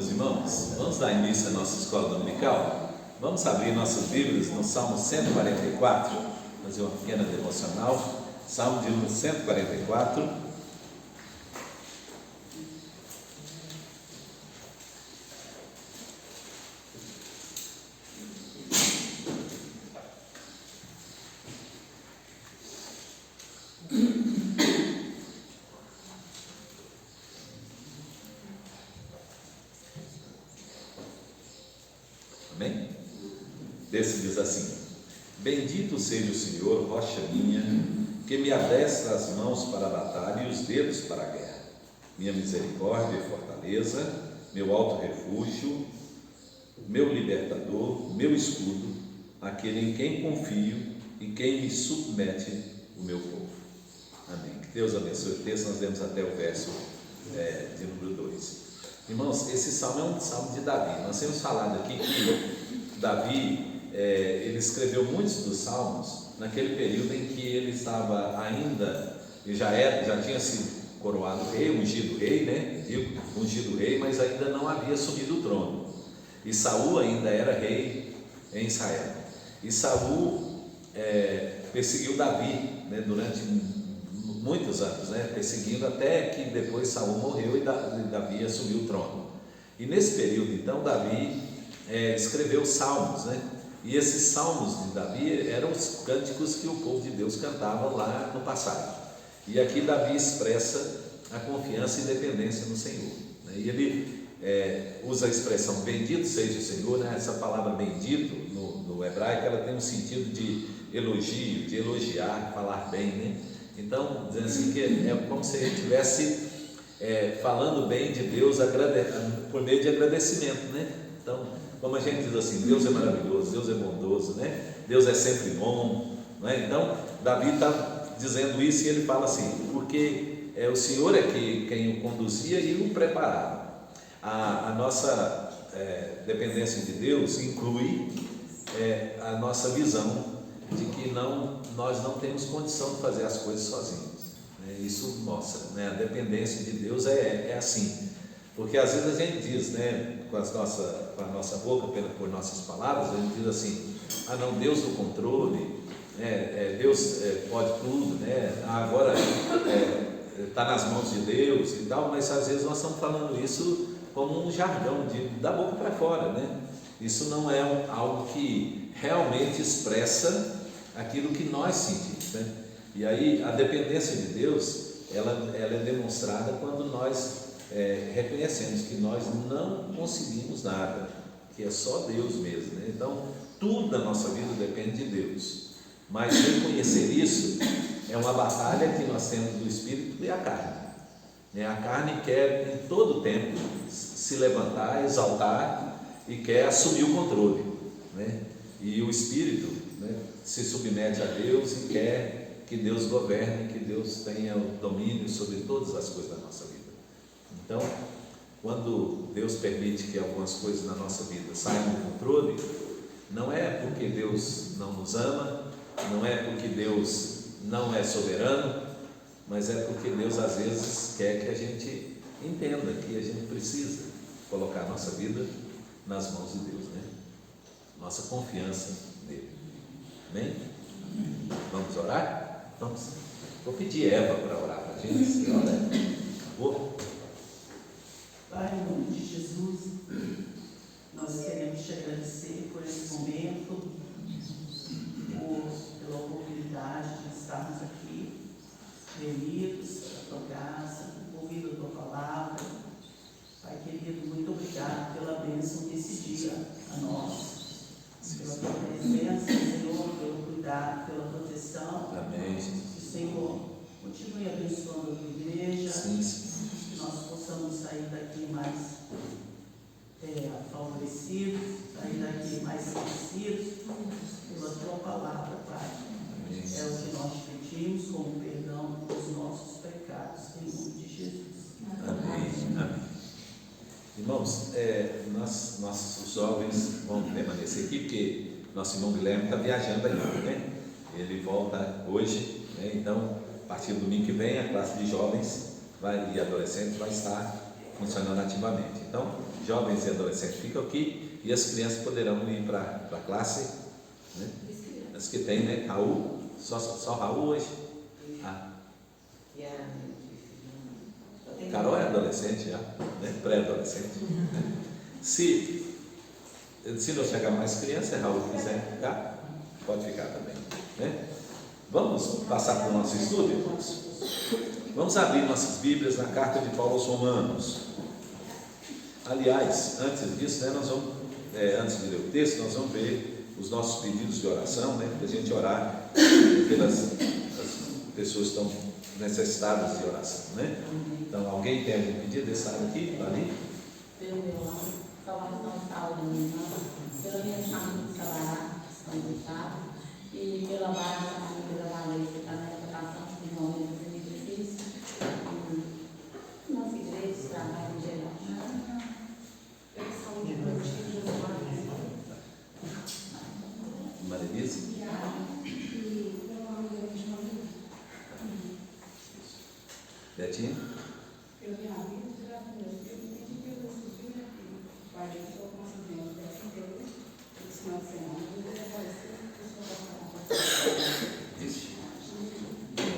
meus irmãos, vamos dar início à nossa escola dominical? Vamos abrir nossas Bíblias no Salmo 144, fazer uma pequena devocional. Salmo de número 144. Amém? Desse diz assim: Bendito seja o Senhor, rocha minha, que me adestra as mãos para a batalha e os dedos para a guerra. Minha misericórdia e fortaleza, meu alto refúgio, meu libertador, meu escudo, aquele em quem confio e quem me submete o meu povo. Amém. Que Deus abençoe o texto. Nós vemos até o verso de número 2. Irmãos, esse salmo é um salmo de Davi. Nós temos falado aqui que Davi, ele escreveu muitos dos salmos naquele período em que ele estava ainda, ele já tinha sido coroado rei, ungido rei, né? Ungido rei, mas ainda não havia assumido o trono. E Saul ainda era rei em Israel. E Saul perseguiu Davi, né, durante muitos anos, né, perseguindo até que depois Saul morreu e Davi assumiu o trono. E nesse período, então, Davi escreveu salmos, né? E esses salmos de Davi eram os cânticos que o povo de Deus cantava lá no passado. E aqui Davi expressa a confiança e dependência no Senhor, né? E ele usa a expressão bendito seja o Senhor, né? Essa palavra bendito no hebraico, ela tem um sentido de elogio, de elogiar, falar bem, né? Então, dizendo assim, que é como se ele estivesse falando bem de Deus por meio de agradecimento, né? Então, como a gente diz assim, Deus é maravilhoso, Deus é bondoso, né? Deus é sempre bom, né? Então, Davi está dizendo isso e ele fala assim, porque o Senhor é quem o conduzia e o preparava. A nossa dependência de Deus inclui a nossa visão de que nós não temos condição de fazer as coisas sozinhos, né? Isso mostra, né? A dependência de Deus é assim, porque às vezes a gente diz, né, com a nossa boca, por nossas palavras, a gente diz assim, não, Deus no controle, Deus pode tudo, né? Agora está nas mãos de Deus e tal, mas às vezes nós estamos falando isso como um jargão, da boca para fora, né? Isso não é algo que realmente expressa aquilo que nós sentimos, né? E aí a dependência de Deus, ela é demonstrada quando nós reconhecemos que nós não conseguimos nada, que é só Deus mesmo, né? Então tudo da nossa vida depende de Deus, mas reconhecer isso é uma batalha que nós temos do Espírito e a carne, né? A carne quer em todo tempo se levantar, exaltar e quer assumir o controle, né? E o Espírito, né, se submete a Deus e quer que Deus governe, que Deus tenha o domínio sobre todas as coisas da nossa vida. Então, quando Deus permite que algumas coisas na nossa vida saiam do controle, não é porque Deus não nos ama, não é porque Deus não é soberano, mas é porque Deus às vezes quer que a gente entenda que a gente precisa colocar a nossa vida nas mãos de Deus, né? Nossa confiança nele. Amém? Vamos orar? Vamos. Vou pedir Eva para orar para a gente. Vou. Pai, em nome de Jesus, nós queremos te agradecer por esse momento, pela oportunidade de estarmos aqui, reunidos, pela tua graça, ouvindo a tua palavra. Pai querido, muito obrigado pela bênção desse dia a nós, pela tua presença, Senhor, pelo cuidado, pela proteção. Amém, Jesus. Que o Senhor continue abençoando a tua igreja, sim. que nós possamos sair daqui mais favorecidos, sair daqui mais crescidos pela tua palavra, Pai. Amém. É o que nós te pedimos, como perdão dos nossos pecados, em nome de Jesus. Amém. Amém. Irmãos, nossos jovens vão permanecer aqui, porque nosso irmão Guilherme está viajando ainda, né? Ele volta hoje, né? Então, a partir do domingo que vem, a classe de jovens e adolescentes vai estar funcionando ativamente. Então, jovens e adolescentes ficam aqui e as crianças poderão ir para a classe, né? As que tem, né? Raul, só Raul hoje. Carol é adolescente já, né? Pré-adolescente. Se não chegar mais criança, se Raul quiser ficar, pode ficar também, né? Vamos passar para o nosso estudo, irmãos? Vamos abrir nossas Bíblias na carta de Paulo aos Romanos. Aliás, antes disso, né, antes de ler o texto, nós vamos ver os nossos pedidos de oração, né, para a gente orar pelas pessoas que estão necessitadas de oração, né? Então, alguém tem algum pedido? Esse lado aqui, ali? Pelo meu lado, salvação de saúde da minha irmã, pela minha família de Sabará, que estão do estado, e pela barra da família da Valência, que está na educação, em nome do benefício, e nossa igreja, trabalho em geral. Pela saúde coletiva do Marilise? Betinha? Eu me aviso, graças a Deus, eu entendi que eu vou subir aqui. Pai, eu estou com essa doença dessa inteira, esse final de semana, eu vou aparecer, eu só vou falar. Isso.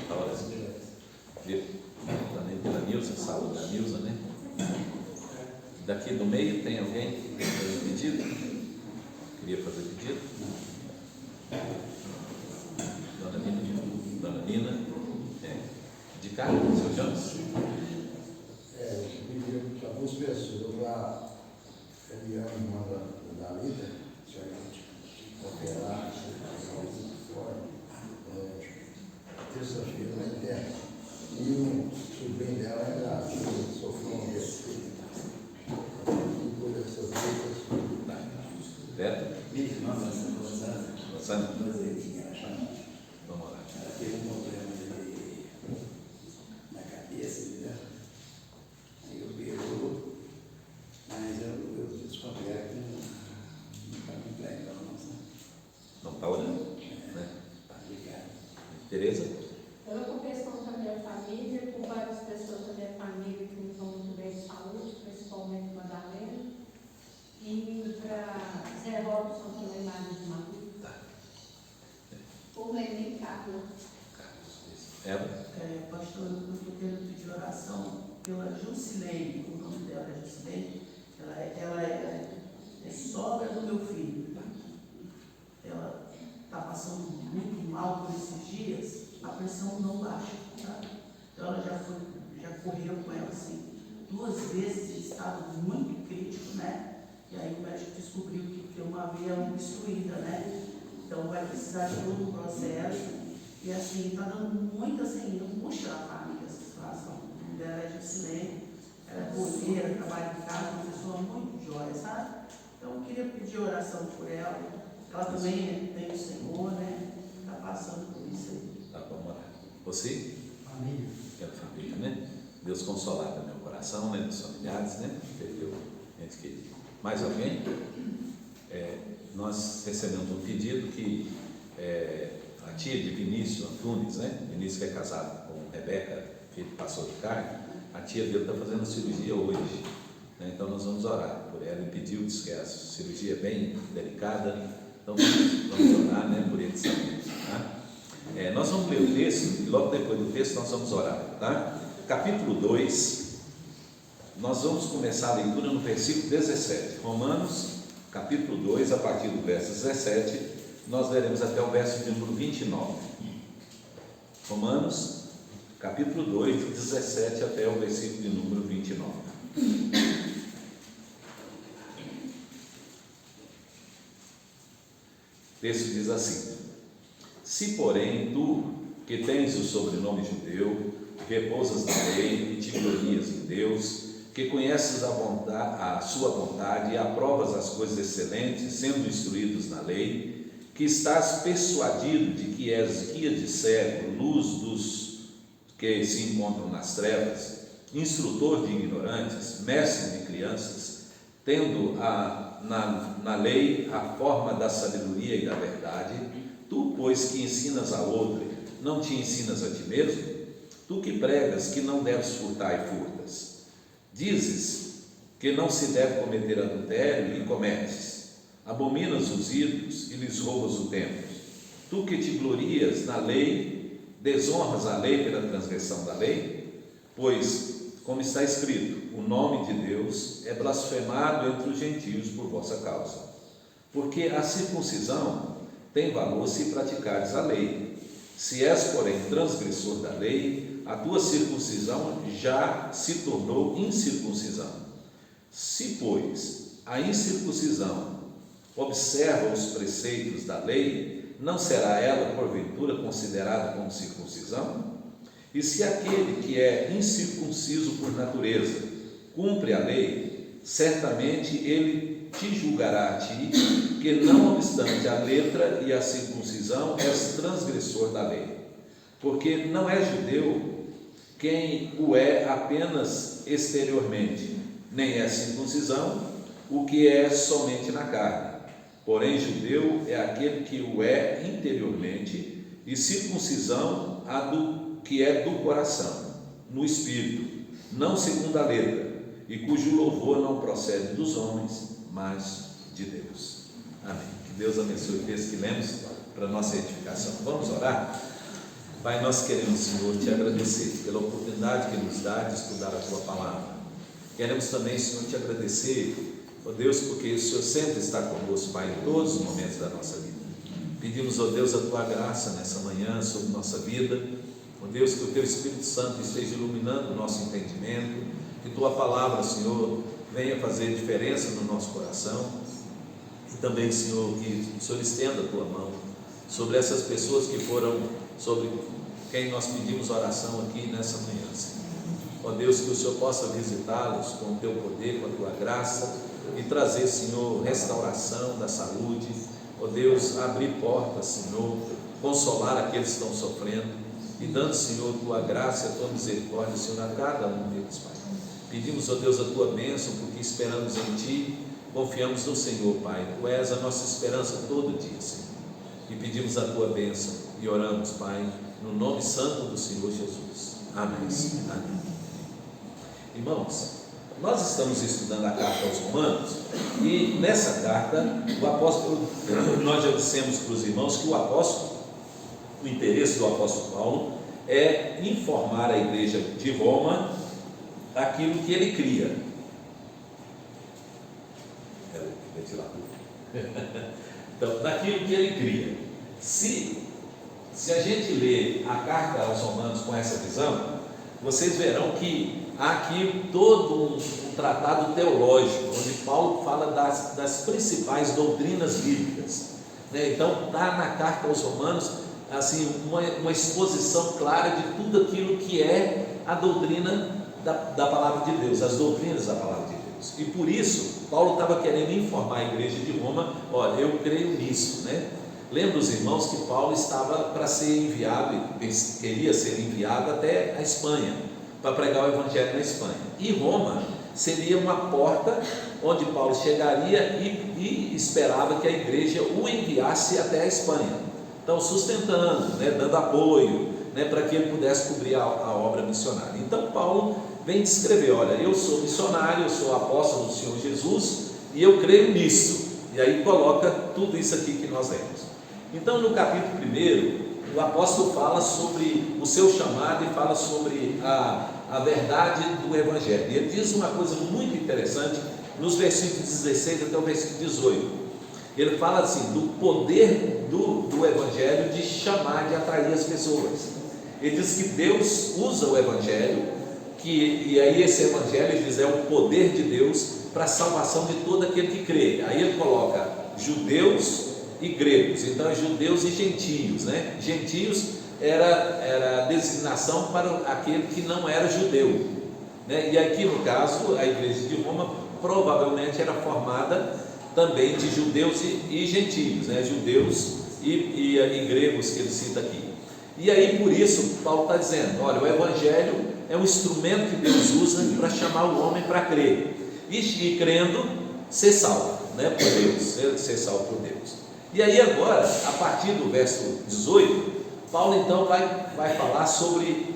A hora também pela Nilza, saúde da Nilza, né? Daqui do meio tem alguém que tem fazer pedido? Queria fazer pedido? Dona Nina? De cá, seu Jones? Eu pedi para algumas pessoas para enviar a irmã da vida, se a gente operar, fora, terça-feira na interna. E o sobrinho dela é grávido, sofreu um AVC. E por essas duas. Tá. Beto? Minha irmã, Rosana, Vamos lá. ela teve um problema na cabeça, entendeu? Aí eu pegou, mas eu desconfiei que não está muito legal, não, sabe? Não está olhando? Né? Tá ligado. Tereza? Eu estou pensando na minha família, com várias pessoas da minha família que não estão muito bem de saúde, principalmente Madalena, e para Zé Robson, que não é mais de Maduro. Tá. Por Lenin Carlos. Ela? Pastor, eu estou querendo pedir oração pela Jusilene, o nome dela é Jusilene, ela é sogra do meu filho. Ela está passando muito mal por esses dias, a pressão não baixa, tá? Então ela já correu com ela assim 2 vezes em estado muito crítico, né? E aí o médico descobriu que uma veia obstruída, né? Então vai precisar de todo um processo. E assim, está dando muita angústia na família essa situação. A mulher é Jusilene, ela é boleira, trabalha em casa, uma pessoa muito jóia, sabe? Então eu queria pedir oração por ela. Ela também tem o Senhor, né? Está passando por isso aí. Tá, vamos orar. Você? Família. Aquela família, né? Deus consolar no meu coração, né? Dos familiares, né? Perdeu gente querida. Mais alguém? Nós recebemos um pedido que a tia de Vinícius Antunes, né? Vinícius que é casado com Rebeca, filho do pastor de carne, a tia dele está fazendo cirurgia hoje, né? Então nós vamos orar por ela. Ele pediu, disse que a cirurgia é bem delicada, então vamos orar, né, por ele também, tá? Nós vamos ler o texto e logo depois do texto nós vamos orar, tá? Capítulo 2, nós vamos começar a leitura no versículo 17, Romanos, capítulo 2, a partir do verso 17, nós leremos até o verso de número 29. Romanos, capítulo 2, 17 até o versículo de número 29. O texto diz assim: se porém tu, que tens o sobrenome judeu, repousas na lei e te glorias em Deus, que conheces a sua vontade e aprovas as coisas excelentes, sendo instruídos na lei, que estás persuadido de que és guia de cego, luz dos que se encontram nas trevas, instrutor de ignorantes, mestre de crianças, tendo na lei a forma da sabedoria e da verdade, tu, pois, que ensinas a outro, não te ensinas a ti mesmo? Tu que pregas que não deves furtar e furtas, Dizes que não se deve cometer adultério e cometes. Abominas os ídolos e lhes roubas o templo. Tu que te glorias na lei, desonras a lei pela transgressão da lei? Pois, como está escrito, o nome de Deus é blasfemado entre os gentios por vossa causa. Porque a circuncisão tem valor se praticares a lei. Se és, porém, transgressor da lei, a tua circuncisão já se tornou incircuncisão. Se, pois, a incircuncisão observa os preceitos da lei, não será ela, porventura, considerada como circuncisão? E se aquele que é incircunciso por natureza cumpre a lei, certamente ele te julgará a ti, que não obstante a letra e a circuncisão, és transgressor da lei. Porque não é judeu quem o é apenas exteriormente, nem é circuncisão o que é somente na carne. Porém, judeu é aquele que o é interiormente, e circuncisão a do que é do coração, no espírito, não segundo a letra, e cujo louvor não procede dos homens, mas de Deus. Amém. Que Deus abençoe o texto que lemos para a nossa edificação. Vamos orar? Pai, nós queremos, Senhor, te agradecer pela oportunidade que nos dá de estudar a tua palavra. Queremos também, Senhor, te agradecer, ó Deus, porque o Senhor sempre está conosco, Pai, em todos os momentos da nossa vida. Pedimos, ó Deus, a tua graça nessa manhã sobre nossa vida. Ó Deus, que o teu Espírito Santo esteja iluminando o nosso entendimento, que tua palavra, Senhor, venha fazer diferença no nosso coração. E também, Senhor, que o Senhor estenda a tua mão sobre essas pessoas que foram, sobre quem nós pedimos oração aqui nessa manhã, Senhor. Ó Deus, que o Senhor possa visitá-los com o teu poder, com a tua graça, e trazer, Senhor, restauração da saúde. Ó Deus, abrir portas, Senhor, consolar aqueles que estão sofrendo, e dando, Senhor, tua graça e a tua misericórdia, Senhor, a cada um deles, Pai. Pedimos, ó Deus, a tua bênção, porque esperamos em ti, confiamos no Senhor, Pai. Tu és a nossa esperança todo dia, Senhor. E pedimos a tua bênção e oramos, Pai, no nome santo do Senhor Jesus. Amém. Amém. Irmãos, nós estamos estudando a carta aos Romanos, e nessa carta, o apóstolo, nós já dissemos para os irmãos que o interesse do apóstolo Paulo é informar a igreja de Roma aquilo que ele cria. Então, daquilo que ele cria. Se a gente lê a carta aos Romanos com essa visão, vocês verão que há aqui todo um tratado teológico, onde Paulo fala das principais doutrinas bíblicas, né? Então está na carta aos Romanos assim, uma exposição clara de tudo aquilo que é a doutrina da palavra de Deus, as doutrinas da palavra de Deus. E por isso Paulo estava querendo informar a igreja de Roma: olha, eu creio nisso, né? Lembra os irmãos que Paulo estava para ser enviado, queria ser enviado até a Espanha, para pregar o evangelho na Espanha, e Roma seria uma porta onde Paulo chegaria e esperava que a igreja o enviasse até a Espanha, então sustentando, né, dando apoio, né, para que ele pudesse cobrir a obra missionária. Então Paulo vem descrever: olha, eu sou missionário, eu sou apóstolo do Senhor Jesus, e eu creio nisso. E aí coloca tudo isso aqui que nós lemos. Então, no capítulo 1, o apóstolo fala sobre o seu chamado e fala sobre a verdade do evangelho. E ele diz uma coisa muito interessante nos versículos 16 até o versículo 18. Ele fala assim do poder do evangelho de chamar, de atrair as pessoas. Ele diz que Deus usa o evangelho, e aí esse evangelho, ele diz, é o poder de Deus para a salvação de todo aquele que crê. Aí ele coloca judeus e gregos, então judeus e gentios, né? Gentios era designação para aquele que não era judeu, né? E aqui no caso a igreja de Roma provavelmente era formada também de judeus e gentios, né? Judeus e gregos, que ele cita aqui. E aí por isso Paulo está dizendo: olha, o evangelho é um instrumento que Deus usa para chamar o homem para crer, e crendo ser salvo, né, por Deus, ser salvo por Deus. E aí agora, a partir do verso 18, Paulo então vai falar sobre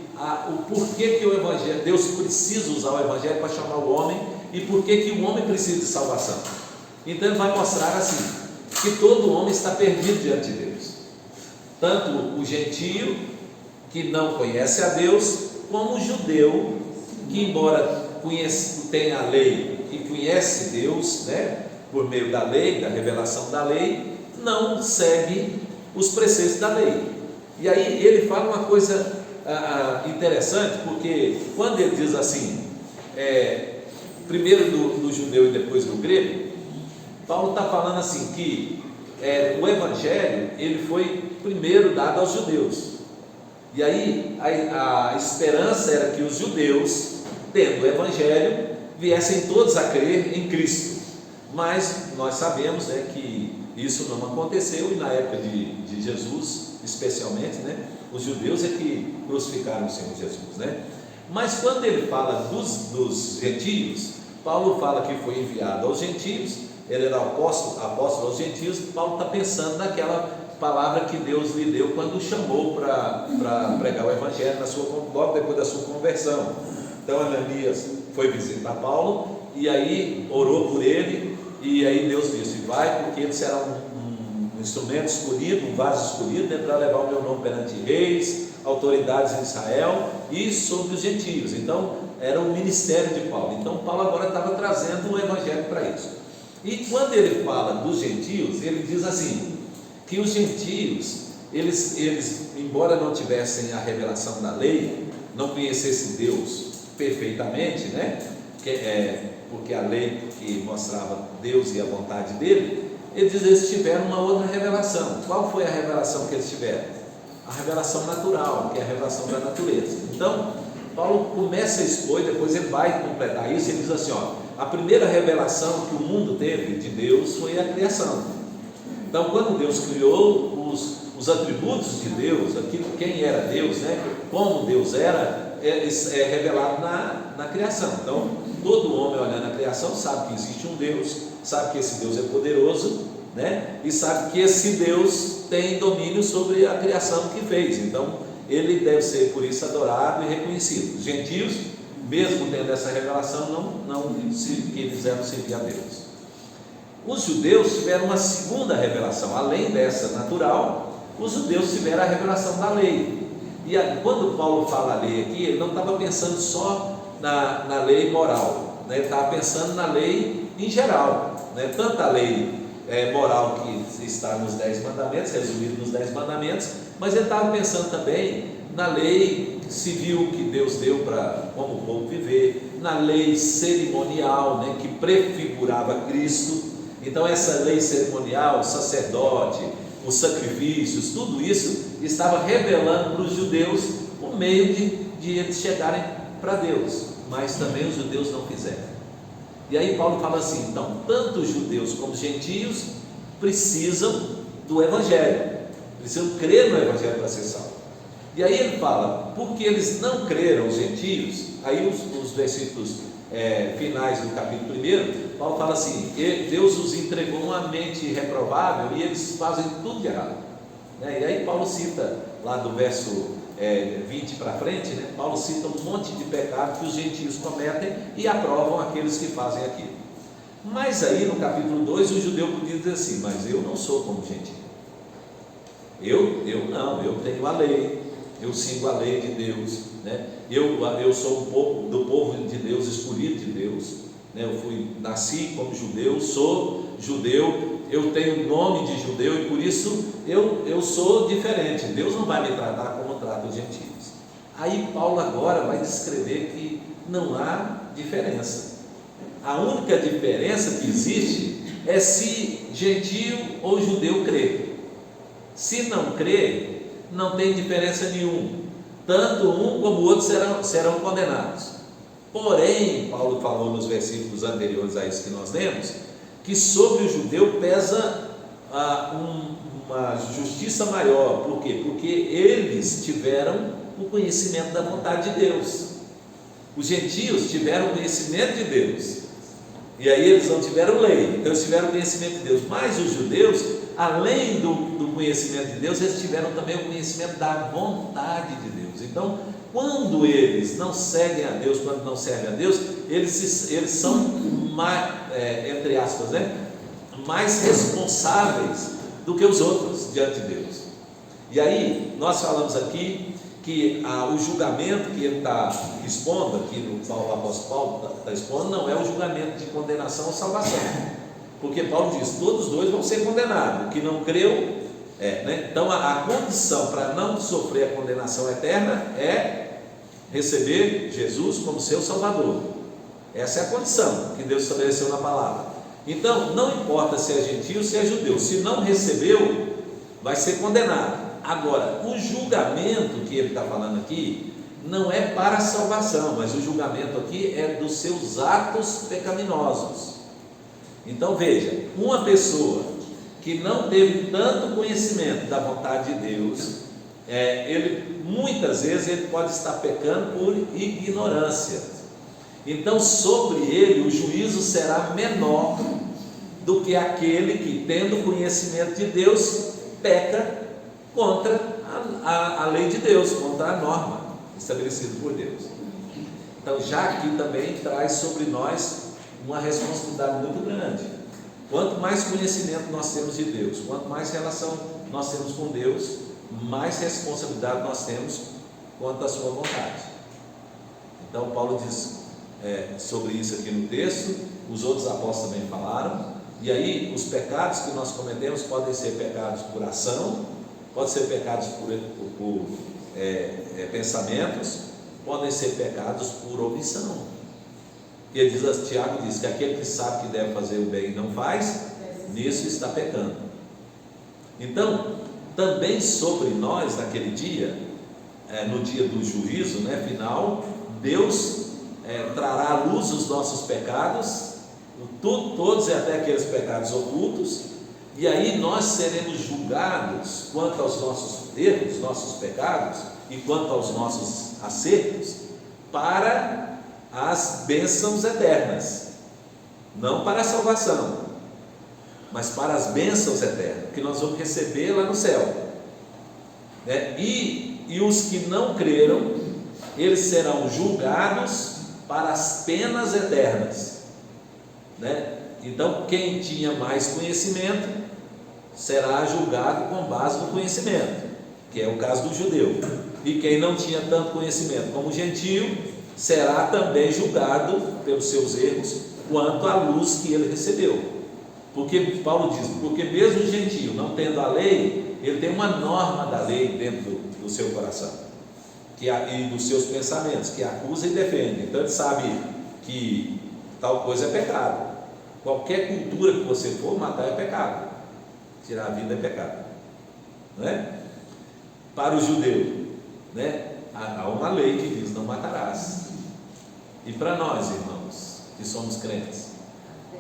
o porquê que o Evangelho, Deus precisa usar o Evangelho para chamar o homem e porquê que o homem precisa de salvação. Então ele vai mostrar assim, que todo homem está perdido diante de Deus, tanto o gentio que não conhece a Deus, como o judeu que, embora tenha a lei e conhece Deus, né, por meio da lei, da revelação da lei, não segue os preceitos da lei. E aí ele fala uma coisa interessante, porque quando ele diz assim, primeiro do judeu e depois do grego, Paulo está falando assim que o Evangelho ele foi primeiro dado aos judeus, e aí a esperança era que os judeus, tendo o Evangelho, viessem todos a crer em Cristo. Mas nós sabemos, né, que isso não aconteceu, e na época de Jesus, especialmente, né, os judeus é que crucificaram o Senhor Jesus, né? Mas quando ele fala dos gentios, Paulo fala que foi enviado aos gentios, ele era apóstolo aos gentios. Paulo está pensando naquela palavra que Deus lhe deu quando o chamou para pregar o Evangelho logo depois da sua conversão. Então Ananias foi visitar Paulo, e aí orou por ele, e aí Deus disse: vai, porque ele será um instrumento escolhido, um vaso escolhido, né, para levar o meu nome perante reis, autoridades em Israel e sobre os gentios. Então era o ministério de Paulo. Então Paulo agora estava trazendo o Evangelho para isso. E quando ele fala dos gentios, ele diz assim, que os gentios, eles embora não tivessem a revelação da lei, não conhecessem Deus perfeitamente, né, porque a lei que mostrava Deus e a vontade dele, eles tiveram uma outra revelação. Qual foi a revelação que eles tiveram? A revelação natural, que é a revelação da natureza. Então Paulo começa a expor, e depois ele vai completar isso. Ele diz assim, a primeira revelação que o mundo teve de Deus foi a criação. Então quando Deus criou os atributos de Deus, aquilo, quem era Deus, né, como Deus era, é revelado na criação. Então todo homem olhando a criação sabe que existe um Deus, sabe que esse Deus é poderoso, né, e sabe que esse Deus tem domínio sobre a criação que fez. Então ele deve ser por isso adorado e reconhecido. Os gentios, mesmo tendo essa revelação, não quiseram servir a Deus. Os judeus tiveram uma segunda revelação, além dessa natural. Os judeus tiveram a revelação da lei. E quando Paulo fala lei aqui, ele não estava pensando só na lei moral, né? Ele estava pensando na lei em geral, né? Tanto a lei moral que está nos 10 mandamentos, resumido nos 10 mandamentos, mas ele estava pensando também na lei civil que Deus deu para como o povo viver, na lei cerimonial, né, que prefigurava Cristo. Então essa lei cerimonial, o sacerdote, os sacrifícios, tudo isso estava revelando para os judeus o meio de eles chegarem para Deus, mas também os judeus não fizeram. E aí Paulo fala assim, então tanto os judeus como os gentios precisam do Evangelho, precisam crer no Evangelho para ser salvo. E aí ele fala, porque eles não creram, os gentios, aí os versículos finais do capítulo 1, Paulo fala assim, Deus os entregou uma mente reprovável e eles fazem tudo de errado, né? E aí Paulo cita lá do verso 20 para frente, né? Paulo cita um monte de pecado que os gentios cometem e aprovam aqueles que fazem aquilo. Mas aí no capítulo 2 o judeu podia dizer assim, mas eu não sou como gentio, eu tenho a lei, eu sigo a lei de Deus, né? Eu sou do povo de Deus, escolhido de Deus, né? Nasci como judeu, sou judeu, eu tenho nome de judeu e por isso eu sou diferente. Deus não vai me tratar como trata os gentios. Aí Paulo agora vai descrever que não há diferença. A única diferença que existe é se gentio ou judeu crê. Se não crê, não tem diferença nenhuma, tanto um como o outro serão condenados. Porém, Paulo falou nos versículos anteriores a isso que nós lemos, que sobre o judeu pesa uma justiça maior. Por quê? Porque eles tiveram o conhecimento da vontade de Deus. Os gentios tiveram o conhecimento de Deus, e aí eles não tiveram lei, então eles tiveram o conhecimento de Deus. Mas os judeus, além do conhecimento de Deus, eles tiveram também o conhecimento da vontade de Deus. Então quando eles não seguem a Deus, quando não servem a Deus, eles são mais, entre aspas, mais responsáveis do que os outros diante de Deus. E aí, nós falamos aqui que o julgamento que ele está expondo, aqui no apóstolo Paulo está expondo, não é o julgamento de condenação ou salvação, porque Paulo diz, todos dois vão ser condenados, o que não creu, então a condição para não sofrer a condenação eterna é receber Jesus como seu Salvador. Essa é a condição que Deus estabeleceu na palavra. Então, não importa se é gentio ou se é judeu, se não recebeu, vai ser condenado. Agora, o julgamento que ele está falando aqui não é para a salvação, mas o julgamento aqui é dos seus atos pecaminosos. Então veja, uma pessoa que não teve tanto conhecimento da vontade de Deus, muitas vezes ele pode estar pecando por ignorância. Então sobre ele o juízo será menor do que aquele que, tendo conhecimento de Deus, peca contra a lei de Deus, contra a norma estabelecida por Deus. Então já aqui também traz sobre nós uma responsabilidade muito grande. Quanto mais conhecimento nós temos de Deus, quanto mais relação nós temos com Deus, mais responsabilidade nós temos quanto à sua vontade. Então Paulo diz sobre isso aqui no texto, os outros apóstolos também falaram. E aí os pecados que nós cometemos podem ser pecados por ação, podem ser pecados por pensamentos, podem ser pecados por omissão. E ele diz, Tiago diz que aquele que sabe que deve fazer o bem e não faz, nisso está pecando. Então, também sobre nós naquele dia, no dia do juízo final, Deus trará à luz os nossos pecados, todos e até aqueles pecados ocultos, e aí nós seremos julgados quanto aos nossos erros, nossos pecados, e quanto aos nossos acertos, para as bênçãos eternas, não para a salvação, mas para as bênçãos eternas, que nós vamos receber lá no céu, e os que não creram, eles serão julgados para as penas eternas, Então quem tinha mais conhecimento será julgado com base no conhecimento, que é o caso do judeu, e quem não tinha tanto conhecimento como o gentio será também julgado pelos seus erros quanto à luz que ele recebeu. Porque Paulo diz, porque mesmo o gentio não tendo a lei, ele tem uma norma da lei dentro do seu coração, e dos seus pensamentos, que acusa e defende. Então ele sabe que tal coisa é pecado. Qualquer cultura que você for, matar é pecado, tirar a vida é pecado, Para o judeu, há uma lei que diz não matarás. E para nós, irmãos, que somos crentes,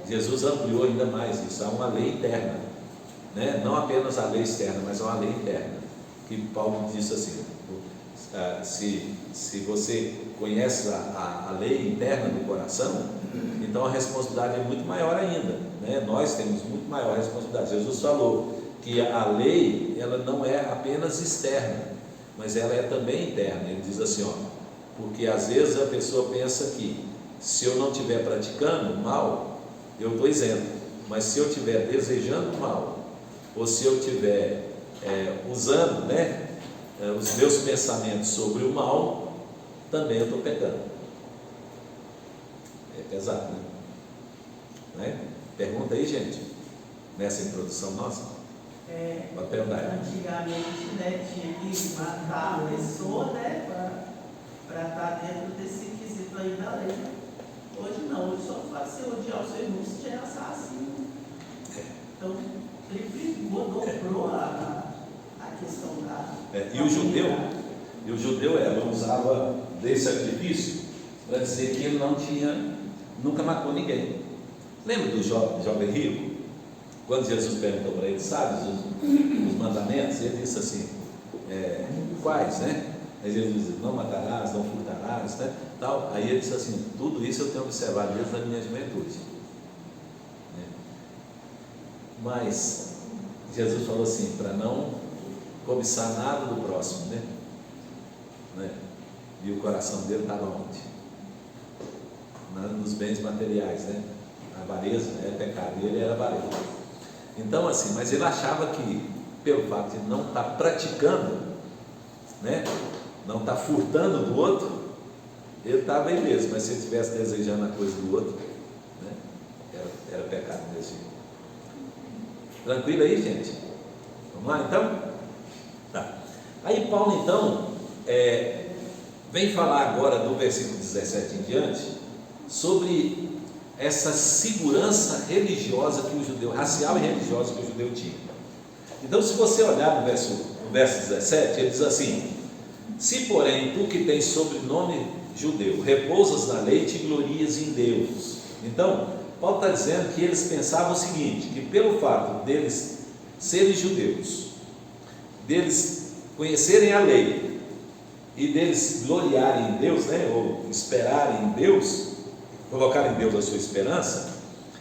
Jesus ampliou ainda mais isso. Há uma lei interna, não apenas a lei externa, mas há uma lei interna, que Paulo disse assim, se você conhece a lei interna do coração, então a responsabilidade é muito maior ainda, Nós temos muito maior responsabilidade. Jesus falou que a lei, ela não é apenas externa, mas ela é também interna. Ele diz assim, porque às vezes a pessoa pensa que se eu não estiver praticando mal, eu estou isento, mas se eu estiver desejando mal, ou se eu estiver usando os meus pensamentos sobre o mal, também eu estou pecando. É pesado, Pergunta aí, gente, nessa introdução nossa. Pode perguntar. Antigamente, tinha que matar a pessoa, para estar dentro desse quesito aí da lei. Hoje não, hoje só faz você odiar o seu irmão se já é assassino. Então, triplicou, dobrou a questão da... E o judeu ela usava desse artifício para dizer que ele nunca matou ninguém. Lembra do jovem rico? Quando Jesus perguntou para ele, sabe os mandamentos, ele disse assim, quais, Aí Jesus disse, não matarás, não furtarás, tal. Aí ele disse assim, tudo isso eu tenho observado desde a minha juventude. Mas Jesus falou assim, para não cobiçar nada do próximo, E o coração dele estava onde? Nos bens materiais, né? A avareza, né? O pecado dele era avareza. Então, assim, mas ele achava que, pelo fato de não estar praticando, né? Não estar furtando do outro, ele estava aí mesmo. Mas se ele estivesse desejando a coisa do outro, né? Era pecado mesmo. Tranquilo aí, gente? Vamos lá, então? Tá. Aí Paulo, então, vem falar agora do versículo 17 em diante, sobre essa segurança religiosa que o judeu, racial e religiosa que o judeu tinha. Então, se você olhar no verso 17, ele diz assim: se porém tu que tens sobrenome judeu, repousas na lei, te glorias em Deus. Então, Paulo está dizendo que eles pensavam o seguinte, que pelo fato deles serem judeus, deles conhecerem a lei e deles gloriarem em Deus, né, ou esperarem em Deus, colocar em Deus a sua esperança,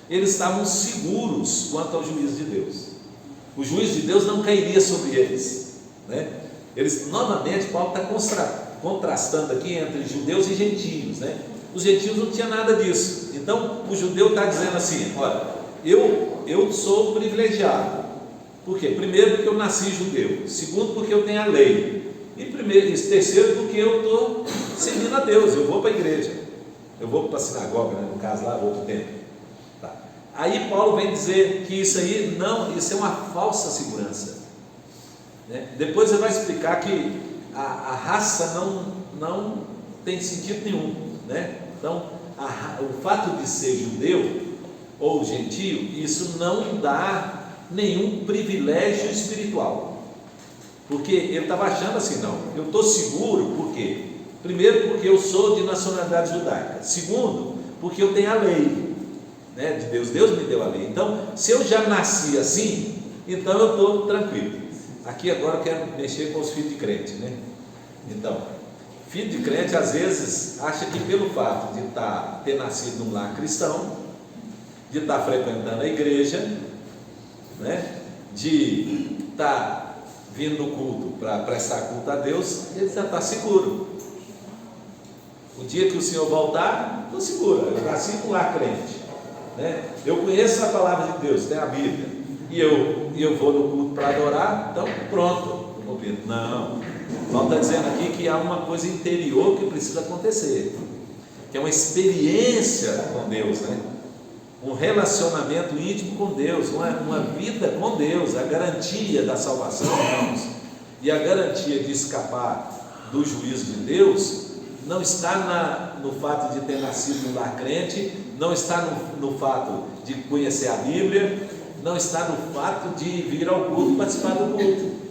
eles estavam seguros quanto ao juízo de Deus. O juízo de Deus não cairia sobre eles, né? Eles, novamente, Paulo está contrastando aqui entre judeus e gentios, né? Os gentios não tinham nada disso. Então o judeu está dizendo assim: olha, eu sou privilegiado. Por quê? Primeiro, porque eu nasci judeu. Segundo, porque eu tenho a lei. E terceiro, porque eu estou servindo a Deus. Eu vou para a igreja. Eu vou para a sinagoga, né? No caso lá, vou para o templo. Tá. Aí Paulo vem dizer que isso aí não, isso é uma falsa segurança, né? Depois ele vai explicar que a raça não tem sentido nenhum, né? Então, o fato de ser judeu ou gentio, isso não dá nenhum privilégio espiritual, porque ele estava achando assim: não, eu estou seguro, por quê? Primeiro, porque eu sou de nacionalidade judaica. Segundo, porque eu tenho a lei, né, de Deus. Deus me deu a lei. Então, se eu já nasci assim, então eu estou tranquilo. Aqui agora eu quero mexer com os filhos de crente, né? Então, filho de crente às vezes acha que pelo fato de ter nascido num lar cristão, de estar frequentando a igreja, né, de estar vindo no culto para prestar culto a Deus, ele já está seguro. O dia que o Senhor voltar, estou seguro. Eu nasci num lar crente, né? Eu conheço a palavra de Deus, tem a Bíblia, e eu vou no culto para adorar, então pronto. Não, Paulo está dizendo aqui que há uma coisa interior que precisa acontecer, que é uma experiência com Deus, né? Um relacionamento íntimo com Deus, uma vida com Deus, a garantia da salvação, irmãos, e a garantia de escapar do juízo de Deus, não está no fato de ter nascido no lar crente, não está no fato de conhecer a Bíblia, não está no fato de vir ao culto e participar do culto,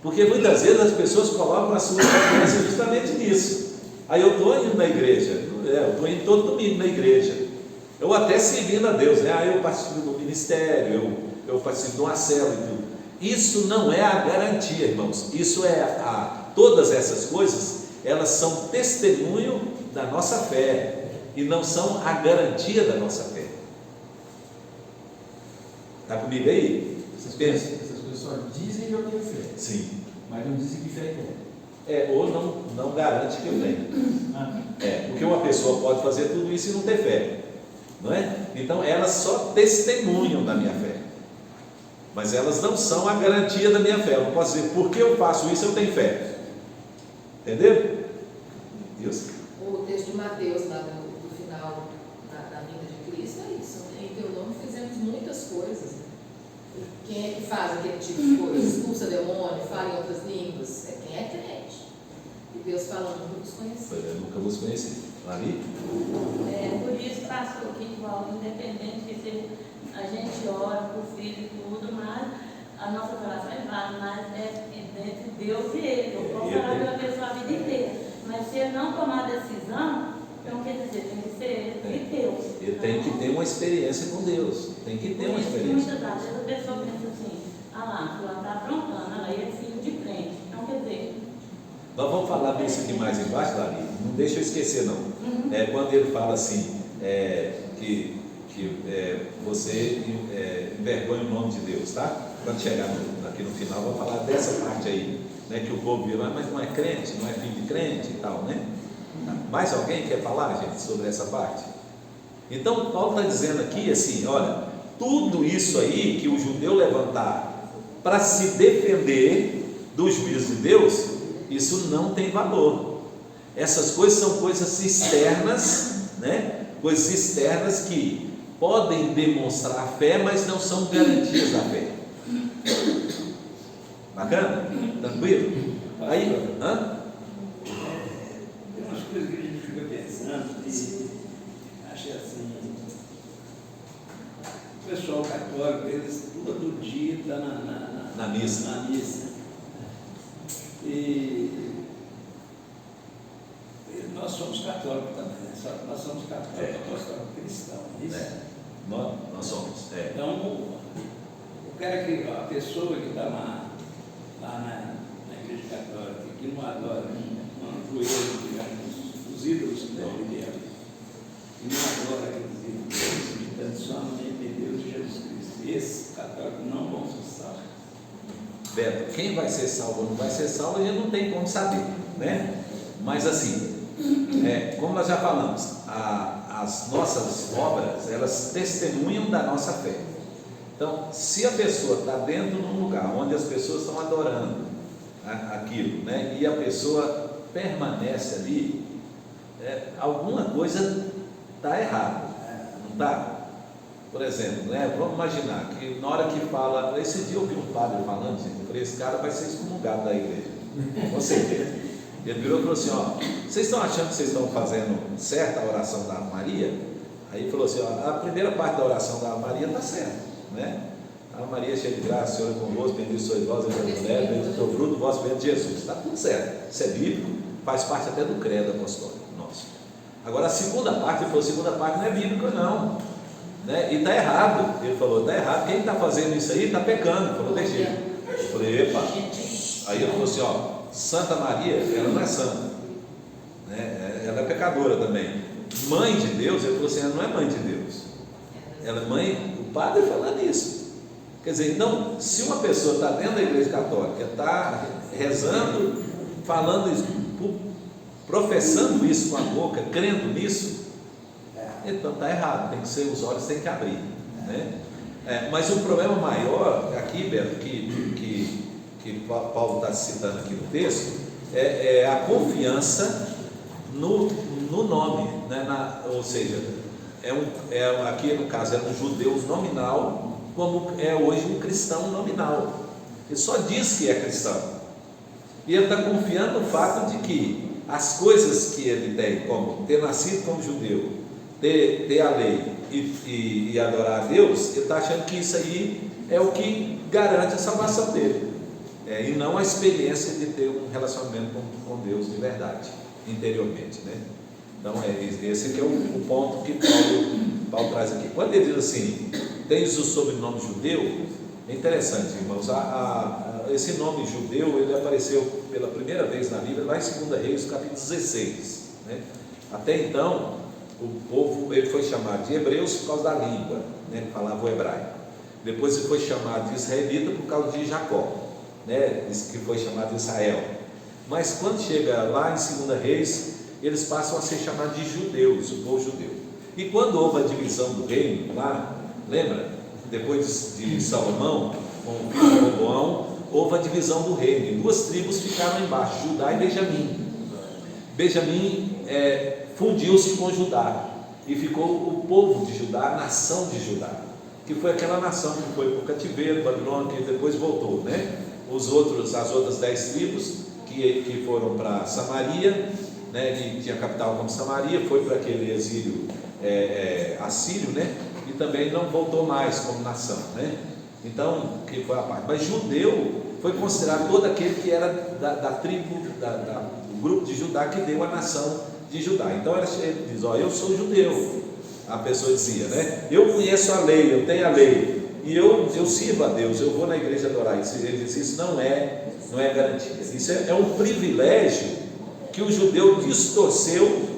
porque muitas vezes as pessoas colocam a sua confiança justamente nisso. Aí eu estou indo na igreja, eu estou indo todo domingo na igreja, eu até servindo a Deus, né? Eu participo do ministério, eu participo de uma célula e tudo. Isso não é a garantia, irmãos. Isso todas essas coisas, elas são testemunho da nossa fé e não são a garantia da nossa fé. Está comigo aí? Essas pessoas só dizem que eu tenho fé. Sim. Mas não dizem que fé é. Ou não garante que eu tenho. Porque uma pessoa pode fazer tudo isso e não ter fé, não é? Então elas só testemunham da minha fé, mas elas não são a garantia da minha fé. Eu não posso dizer, porque eu faço isso eu tenho fé. Entendeu? Deus. O texto de Mateus, lá no final da vinda de Cristo, é isso. Em teu nome fizemos muitas coisas. Quem é que faz aquele tipo de coisa? Expulsa demônio, fala em outras línguas? É quem é crente. E Deus falando, nunca vos conheci. Eu nunca vos conheci. Ali? Por isso, pastor, que igual, independente que seja, a gente ora por filho e tudo, mas a nossa oração é válida, mas é entre Deus e ele. Eu posso orar pela pessoa a vida inteira, mas se ele não tomar decisão, então quer dizer, tem que ser ele e Deus. Ele tem que ter uma experiência com Deus. Tem que ter uma experiência. Muitas vezes a pessoa pensa assim: ah lá, fulano está aprontando, aí é filho de crente. Então quer dizer. Nós vamos falar disso aqui mais embaixo, Dali. Não deixa eu esquecer, não. Quando ele fala assim, que você envergonha o nome de Deus, tá? Quando chegar aqui no final, vamos falar dessa parte aí, né? Que o povo vira, mas não é crente, não é filho de crente e tal, né? Mais alguém quer falar, gente, sobre essa parte? Então, Paulo está dizendo aqui assim, olha, tudo isso aí que o judeu levantar para se defender do juízo de Deus, isso não tem valor. Essas coisas são coisas externas, né? Coisas externas que podem demonstrar a fé, mas não são garantias da fé. Bacana? Tranquilo? Aí, Tem umas coisas que a gente fica pensando e acha assim, o pessoal católico, eles todo dia está na missa. Na missa. E nós somos católicos também, né? Só que nós somos católicos, apostólicos cristãos, isso? Nós somos. Então, o cara que, a pessoa que está lá na igreja católica, que não adora, não joelho, digamos, os ídolos que estão ali dentro, e não adora aqueles ídolos, meditando somente em Deus e Jesus Cristo, esses católicos não vão ser salvos. Beto, quem vai ser salvo ou não vai ser salvo, a gente não tem como saber, né? Mas assim, como nós já falamos, as nossas obras, elas testemunham da nossa fé. Então, se a pessoa está dentro de um lugar onde as pessoas estão adorando aquilo, né, e a pessoa permanece ali, alguma coisa está errada, não está? Por exemplo, né, vamos imaginar que na hora que fala, esse dia eu vi um padre falando, gente, eu falei, esse cara vai ser excomungado da igreja, com certeza. Ele virou e falou assim, ó, vocês estão achando que vocês estão fazendo certa a oração da Ave Maria? Aí falou assim, ó, a primeira parte da oração da Ave Maria está certa, né? Ave Maria, cheia de graça, Senhor é convosco, bendito sois vós, entre as mulheres, bendito é o fruto do vosso ventre, Jesus. Está tudo certo, isso é bíblico, faz parte até do credo apostólico nosso. Agora a segunda parte, ele falou, a segunda parte não é bíblica não, né? E está errado, ele falou, está errado, quem está fazendo isso aí está pecando. Ele falou, deixa ele. Eu falei, epa. Aí ele falou assim, ó, Santa Maria, ela não é santa, né? Ela é pecadora também. Mãe de Deus, ele falou assim, ela não é mãe de Deus, ela é mãe, o padre falando isso. Quer dizer, então, se uma pessoa está dentro da igreja católica, está rezando, falando isso, professando isso com a boca, crendo nisso, então está errado, tem que ser, os olhos têm que abrir, né? Mas o problema maior aqui, Beto, que Paulo está citando aqui no texto, é a confiança no nome, né? Ou seja, aqui no caso é um judeu nominal, como é hoje um cristão nominal. Ele só diz que é cristão, e ele está confiando no fato de que as coisas que ele tem, como ter nascido como judeu, ter a lei e adorar a Deus, ele está achando que isso aí é o que garante a salvação dele, e não a experiência de ter um relacionamento com Deus de verdade, interiormente, né? Então esse que é o ponto que Paulo traz aqui. Quando ele diz assim, tens o sobrenome judeu, é interessante, irmãos, esse nome judeu, ele apareceu pela primeira vez na Bíblia, lá em 2 Reis, capítulo 16, né? Até então, o povo, ele foi chamado de hebreus por causa da língua, né? Ele falava o hebraico. Depois ele foi chamado de israelita por causa de Jacó, né? Que foi chamado de Israel. Mas quando chega lá em 2 Reis, eles passam a ser chamados de judeus, o povo judeu. E quando houve a divisão do reino lá, lembra? Depois de Salomão, com o filho de Roboão, houve a divisão do reino, e 2 tribos ficaram embaixo, Judá e Benjamim. Benjamim fundiu-se com Judá, e ficou o povo de Judá, a nação de Judá, que foi aquela nação que foi para o cativeiro, Babilônia, que depois voltou, né? As outras 10 tribos que foram para Samaria, né? Que tinha capital como Samaria, foi para aquele exílio assírio, né? E também não voltou mais como nação, né? Então, que foi a parte. Mas judeu foi considerado todo aquele que era da tribo, do grupo de Judá, que deu a nação de Judá. Então ele diz, ó, eu sou judeu. A pessoa dizia, né? Eu conheço a lei, eu tenho a lei, e eu sirvo a Deus, eu vou na igreja adorar. Ele diz, isso não é garantia. Isso é um privilégio que o judeu distorceu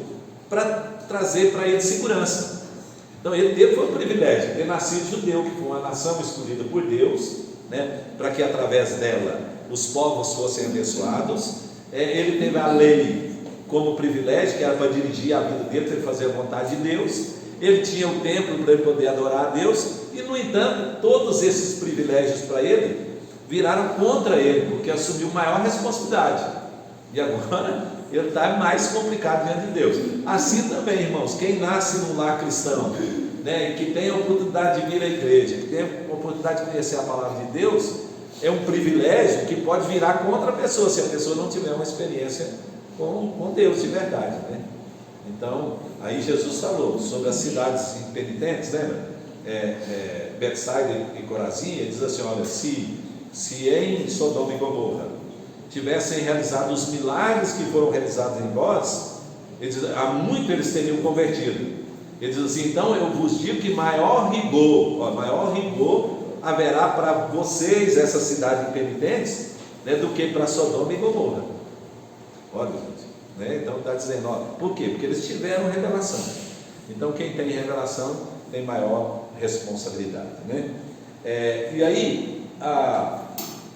para trazer para ele segurança. Então ele teve o privilégio de ter nascido judeu, que foi uma nação escolhida por Deus, né, para que através dela os povos fossem abençoados. Ele teve a lei como privilégio, que era para dirigir a vida dele, para ele fazer a vontade de Deus. Ele tinha o templo para ele poder adorar a Deus, e no entanto, todos esses privilégios para ele viraram contra ele, porque assumiu maior responsabilidade, e agora ele está mais complicado diante de Deus. Assim também, irmãos, quem nasce num lar cristão, né, e que tem a oportunidade de vir à igreja, que tem a oportunidade de conhecer a palavra de Deus, é um privilégio que pode virar contra a pessoa, se a pessoa não tiver uma experiência com Deus de verdade, né? Então, aí Jesus falou sobre as cidades impenitentes, lembra? Betsaida e Corazim. Ele diz assim: olha, se em Sodoma e Gomorra tivessem realizado os milagres que foram realizados em vós, ele diz, há muito eles teriam convertido. Ele diz assim: então eu vos digo que maior rigor haverá para vocês, essas cidades impenitentes, né, do que para Sodoma e Gomorra. Olha, gente, né? Então está dizendo, olha, por quê? Porque eles tiveram revelação. Então quem tem revelação tem maior responsabilidade, né? E aí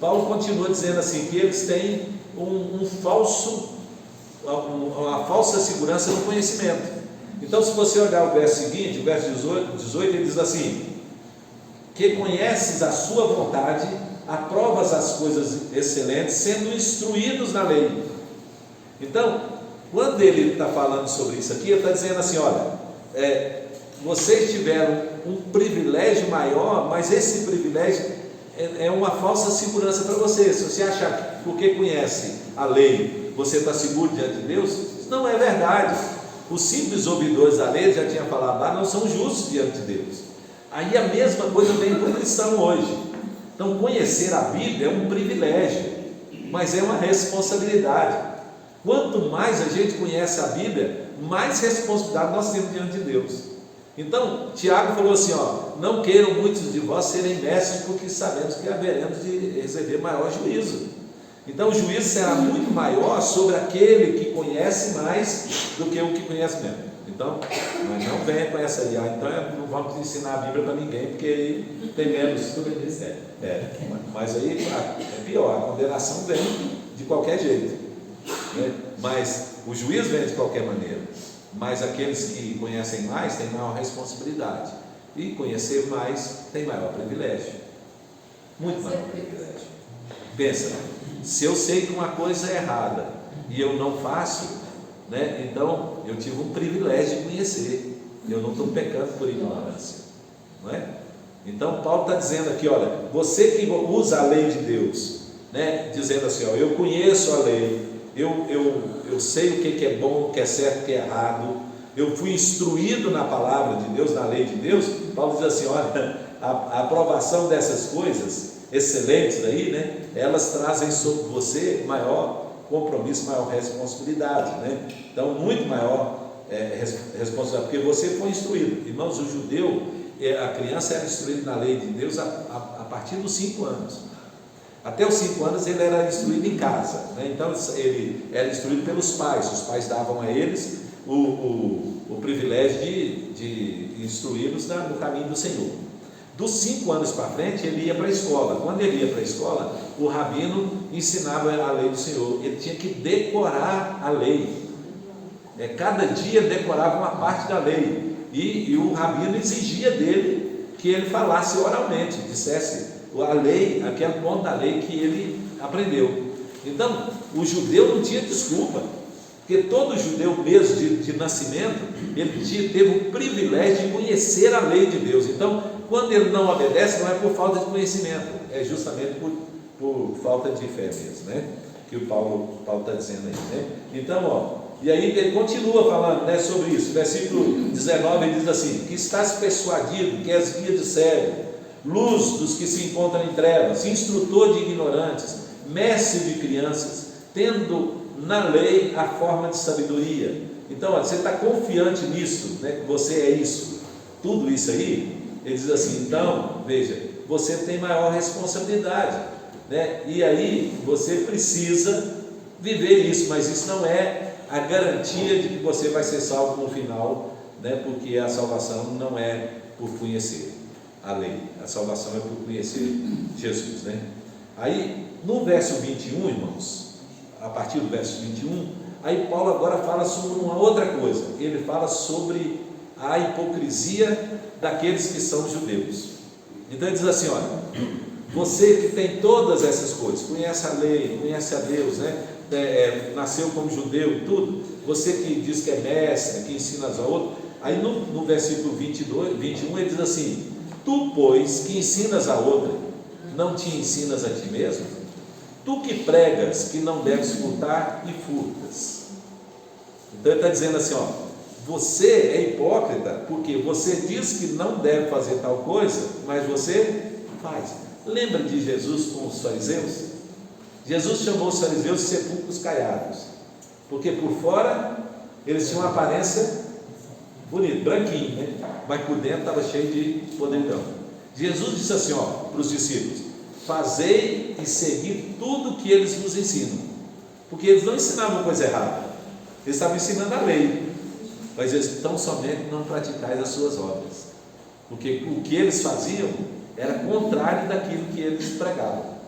Paulo continua dizendo assim, que eles têm uma falsa segurança no conhecimento. Então, se você olhar o verso seguinte, o verso 18, ele diz assim: que conheces a sua vontade, aprovas as coisas excelentes, sendo instruídos na lei. Então, quando ele está falando sobre isso aqui, ele está dizendo assim: olha, vocês tiveram um privilégio maior, mas esse privilégio é uma falsa segurança para você. Se você achar que porque conhece a lei, você está seguro diante de Deus, isso não é verdade. Os simples ouvidores da lei, já tinha falado lá, não são justos diante de Deus. Aí a mesma coisa vem para o cristão hoje. Então, conhecer a Bíblia é um privilégio, mas é uma responsabilidade. Quanto mais a gente conhece a Bíblia, mais responsabilidade nós temos diante de Deus. Então, Tiago falou assim: não queiram muitos de vós serem mestres, porque sabemos que haveremos de receber maior juízo. Então o juízo será muito maior sobre aquele que conhece mais do que o que conhece menos. Então, mas não venha com essa aí, então não vamos ensinar a Bíblia para ninguém, porque aí tem menos. Mas aí é pior, a condenação vem de qualquer jeito, né? Mas o juízo vem de qualquer maneira. Mas aqueles que conhecem mais têm maior responsabilidade, e conhecer mais tem maior privilégio, muito maior privilégio. Pensa, se eu sei que uma coisa é errada e eu não faço, né, então eu tive um privilégio de conhecer, eu não estou pecando por ignorância, não é? Então Paulo está dizendo aqui: olha, você que usa a lei de Deus, né, dizendo assim, eu conheço a lei, eu sei o que é bom, o que é certo, o que é errado, eu fui instruído na palavra de Deus, na lei de Deus. Paulo diz assim: olha, a aprovação dessas coisas excelentes aí, né, elas trazem sobre você maior compromisso, maior responsabilidade, né? Então, muito maior responsabilidade, porque você foi instruído. Irmãos, o judeu, a criança era instruída na lei de Deus a partir dos 5 anos. Até os 5 anos ele era instruído em casa, né? Então ele era instruído pelos pais. Os pais davam a eles o privilégio de instruí-los no caminho do Senhor. Dos 5 anos para frente ele ia para a escola. Quando ele ia para a escola, o rabino ensinava a lei do Senhor. Ele tinha que decorar a lei. Cada dia decorava uma parte da lei, e o rabino exigia dele que ele falasse oralmente, dissesse a lei, aquele ponto da lei que ele aprendeu. Então o judeu não tinha desculpa, porque todo judeu mesmo de nascimento, ele teve o privilégio de conhecer a lei de Deus. Então, quando ele não obedece, não é por falta de conhecimento, é justamente por falta de fé mesmo, né? Que o Paulo está dizendo aí, né? Então, e aí ele continua falando, né, sobre isso. Versículo 19, ele diz assim: que estás persuadido que és guia de cego, luz dos que se encontram em trevas, instrutor de ignorantes, mestre de crianças, tendo na lei a forma de sabedoria. Então, você está confiante nisso, né, que você é isso, tudo isso aí. Ele diz assim: então, veja, você tem maior responsabilidade, né? E aí você precisa viver isso, mas isso não é a garantia de que você vai ser salvo no final, né? Porque a salvação não é por conhecer a lei, a salvação é por conhecer Jesus, né? Aí no verso 21, irmãos, a partir do verso 21, Aí Paulo agora fala sobre uma outra coisa. Ele fala sobre a hipocrisia daqueles que são judeus. Então ele diz assim, olha, você que tem todas essas coisas, conhece a lei, conhece a Deus, né? Nasceu como judeu e tudo, você que diz que é mestre, que ensina a outros, aí no versículo 21 ele diz assim: tu, pois, que ensinas a outra, não te ensinas a ti mesmo? Tu que pregas que não deves furtar e furtas. Então ele está dizendo assim, ó, você é hipócrita porque você diz que não deve fazer tal coisa, mas você faz. Lembra de Jesus com os fariseus? Jesus chamou os fariseus de sepulcros caiados, porque por fora eles tinham uma aparência bonita, branquinho, né? Mas por dentro estava cheio de podridão. Jesus disse assim, ó, para os discípulos: fazei e segui tudo que eles vos ensinam, porque eles não ensinavam coisa errada, eles estavam ensinando a lei, mas eles tão somente não praticais as suas obras, porque o que eles faziam era contrário daquilo que eles pregavam.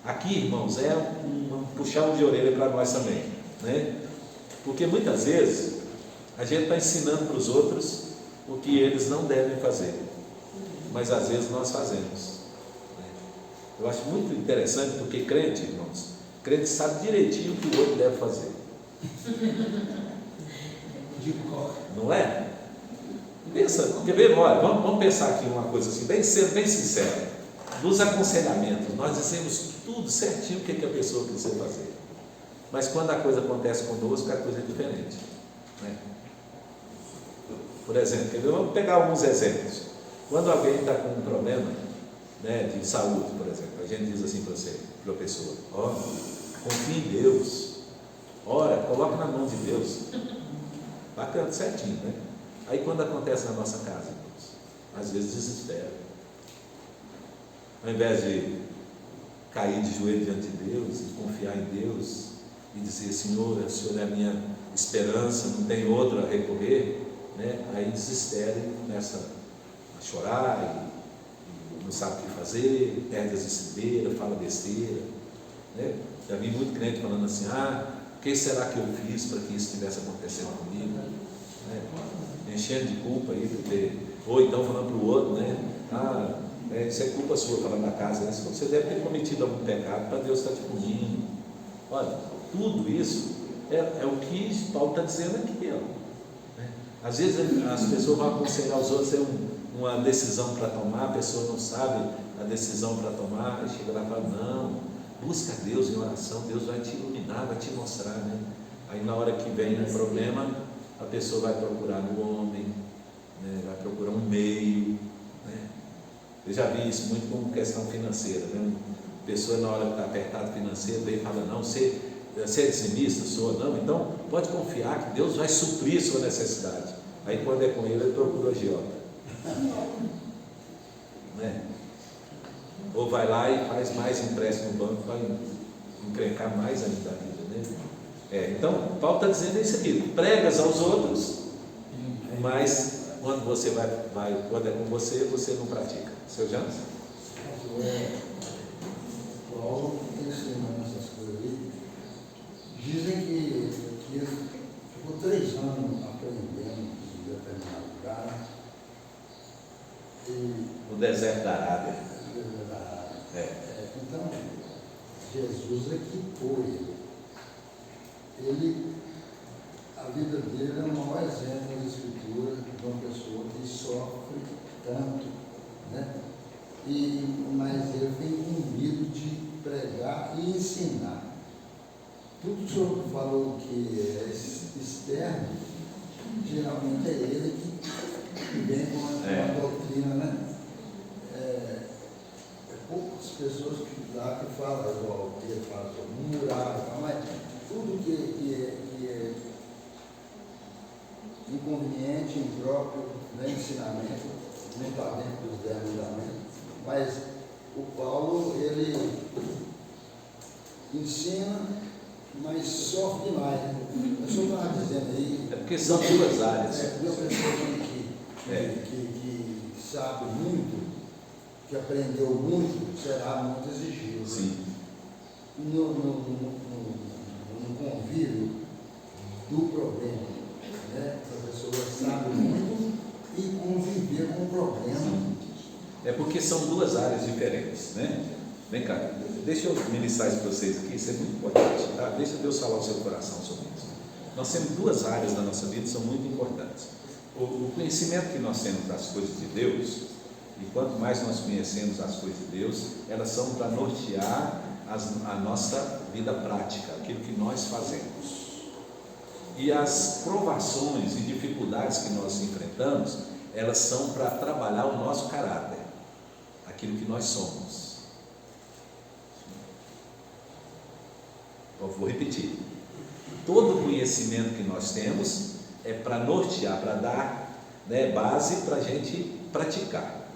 Aqui, irmãos, é um puxão de orelha para nós também, né? Porque muitas vezes a gente está ensinando para os outros o que eles não devem fazer, mas às vezes nós fazemos. Eu acho muito interessante, porque crente, irmãos, crente sabe direitinho o que o outro deve fazer. Não é? Pensa, quer ver? Olha, vamos pensar aqui uma coisa assim, bem sincero. Nos aconselhamentos, nós dizemos tudo certinho o que a pessoa precisa fazer. Mas quando a coisa acontece conosco, a coisa é diferente, né? Por exemplo, quer ver? Vamos pegar alguns exemplos. Quando alguém está com um problema, né, de saúde, por exemplo, a gente diz assim para a pessoa: ó, confie em Deus, ora, coloca na mão de Deus. Bacana, certinho, né? Aí quando acontece na nossa casa, às vezes desespera. Ao invés de cair de joelho diante de Deus e confiar em Deus e dizer: Senhor, o Senhor é a minha esperança, não tem outro a recorrer, né? Aí desespera e começa a chorar e não sabe o que fazer, perde as estribeiras, fala besteira, né? Já vi muito crente falando assim: o que será que eu fiz para que isso estivesse acontecendo comigo, né? Enchendo de culpa aí, porque, ou então falando para o outro, né? Isso é culpa sua, falando da casa, né? Você deve ter cometido algum pecado para Deus estar te punindo. Olha, tudo isso é o que Paulo está dizendo aqui, ó, né? Às vezes as pessoas vão aconselhar os outros, tem uma decisão para tomar, a pessoa não sabe a decisão para tomar, e chega lá e fala: não, busca Deus em oração, Deus vai te iluminar, vai te mostrar, né? Aí na hora que vem um problema, a pessoa vai procurar no homem, né? Vai procurar um meio, né? Eu já vi isso muito como questão financeira, né? A pessoa, na hora que está apertada financeira, vem e fala: não, você é dizimista, sou não, então pode confiar que Deus vai suprir sua necessidade. Aí quando é com ele procura o agiota, né? Ou vai lá e faz mais empréstimo no banco para encrencar mais ainda a vida, né? Então Paulo está dizendo isso aqui: pregas aos outros, mas quando você quando é com você, você não pratica. Seu Janos? Paulo ensina essas coisas aí. Dizem que ele ficou 3 anos aprendendo em determinado lugar. No deserto da Arábia. Então, Jesus equipou ele. A vida dele é o maior exemplo da Escritura de uma pessoa que sofre tanto, né? Mas ele foi incumbido de pregar e ensinar. Tudo que o senhor falou que é externo, geralmente é ele que vem com a doutrina, né? Poucas pessoas que falam igual que ele fala sobre murar, mas tudo que é inconveniente, impróprio, né, ensinamento, não está dentro dos 10 mandamentos. Mas o Paulo, ele ensina, mas sofre demais. Eu só estava dizendo aí. É porque são duas áreas. Uma pessoa que sabe muito, que aprendeu muito, será muito exigido. Sim. No convívio, do problema, né? A pessoa sabe muito e conviver com o problema. É porque são duas áreas diferentes, né? Vem cá, deixa eu ministrar isso para vocês aqui, isso é muito importante, tá? Deixa Deus falar o seu coração sobre isso. Nós temos duas áreas da nossa vida que são muito importantes. O conhecimento que nós temos das coisas de Deus, e quanto mais nós conhecemos as coisas de Deus, elas são para nortear a nossa vida prática, aquilo que nós fazemos. E as provações e dificuldades que nós enfrentamos, elas são para trabalhar o nosso caráter, aquilo que nós somos. Eu vou repetir. Todo conhecimento que nós temos é para nortear, para dar, né, base para a gente praticar,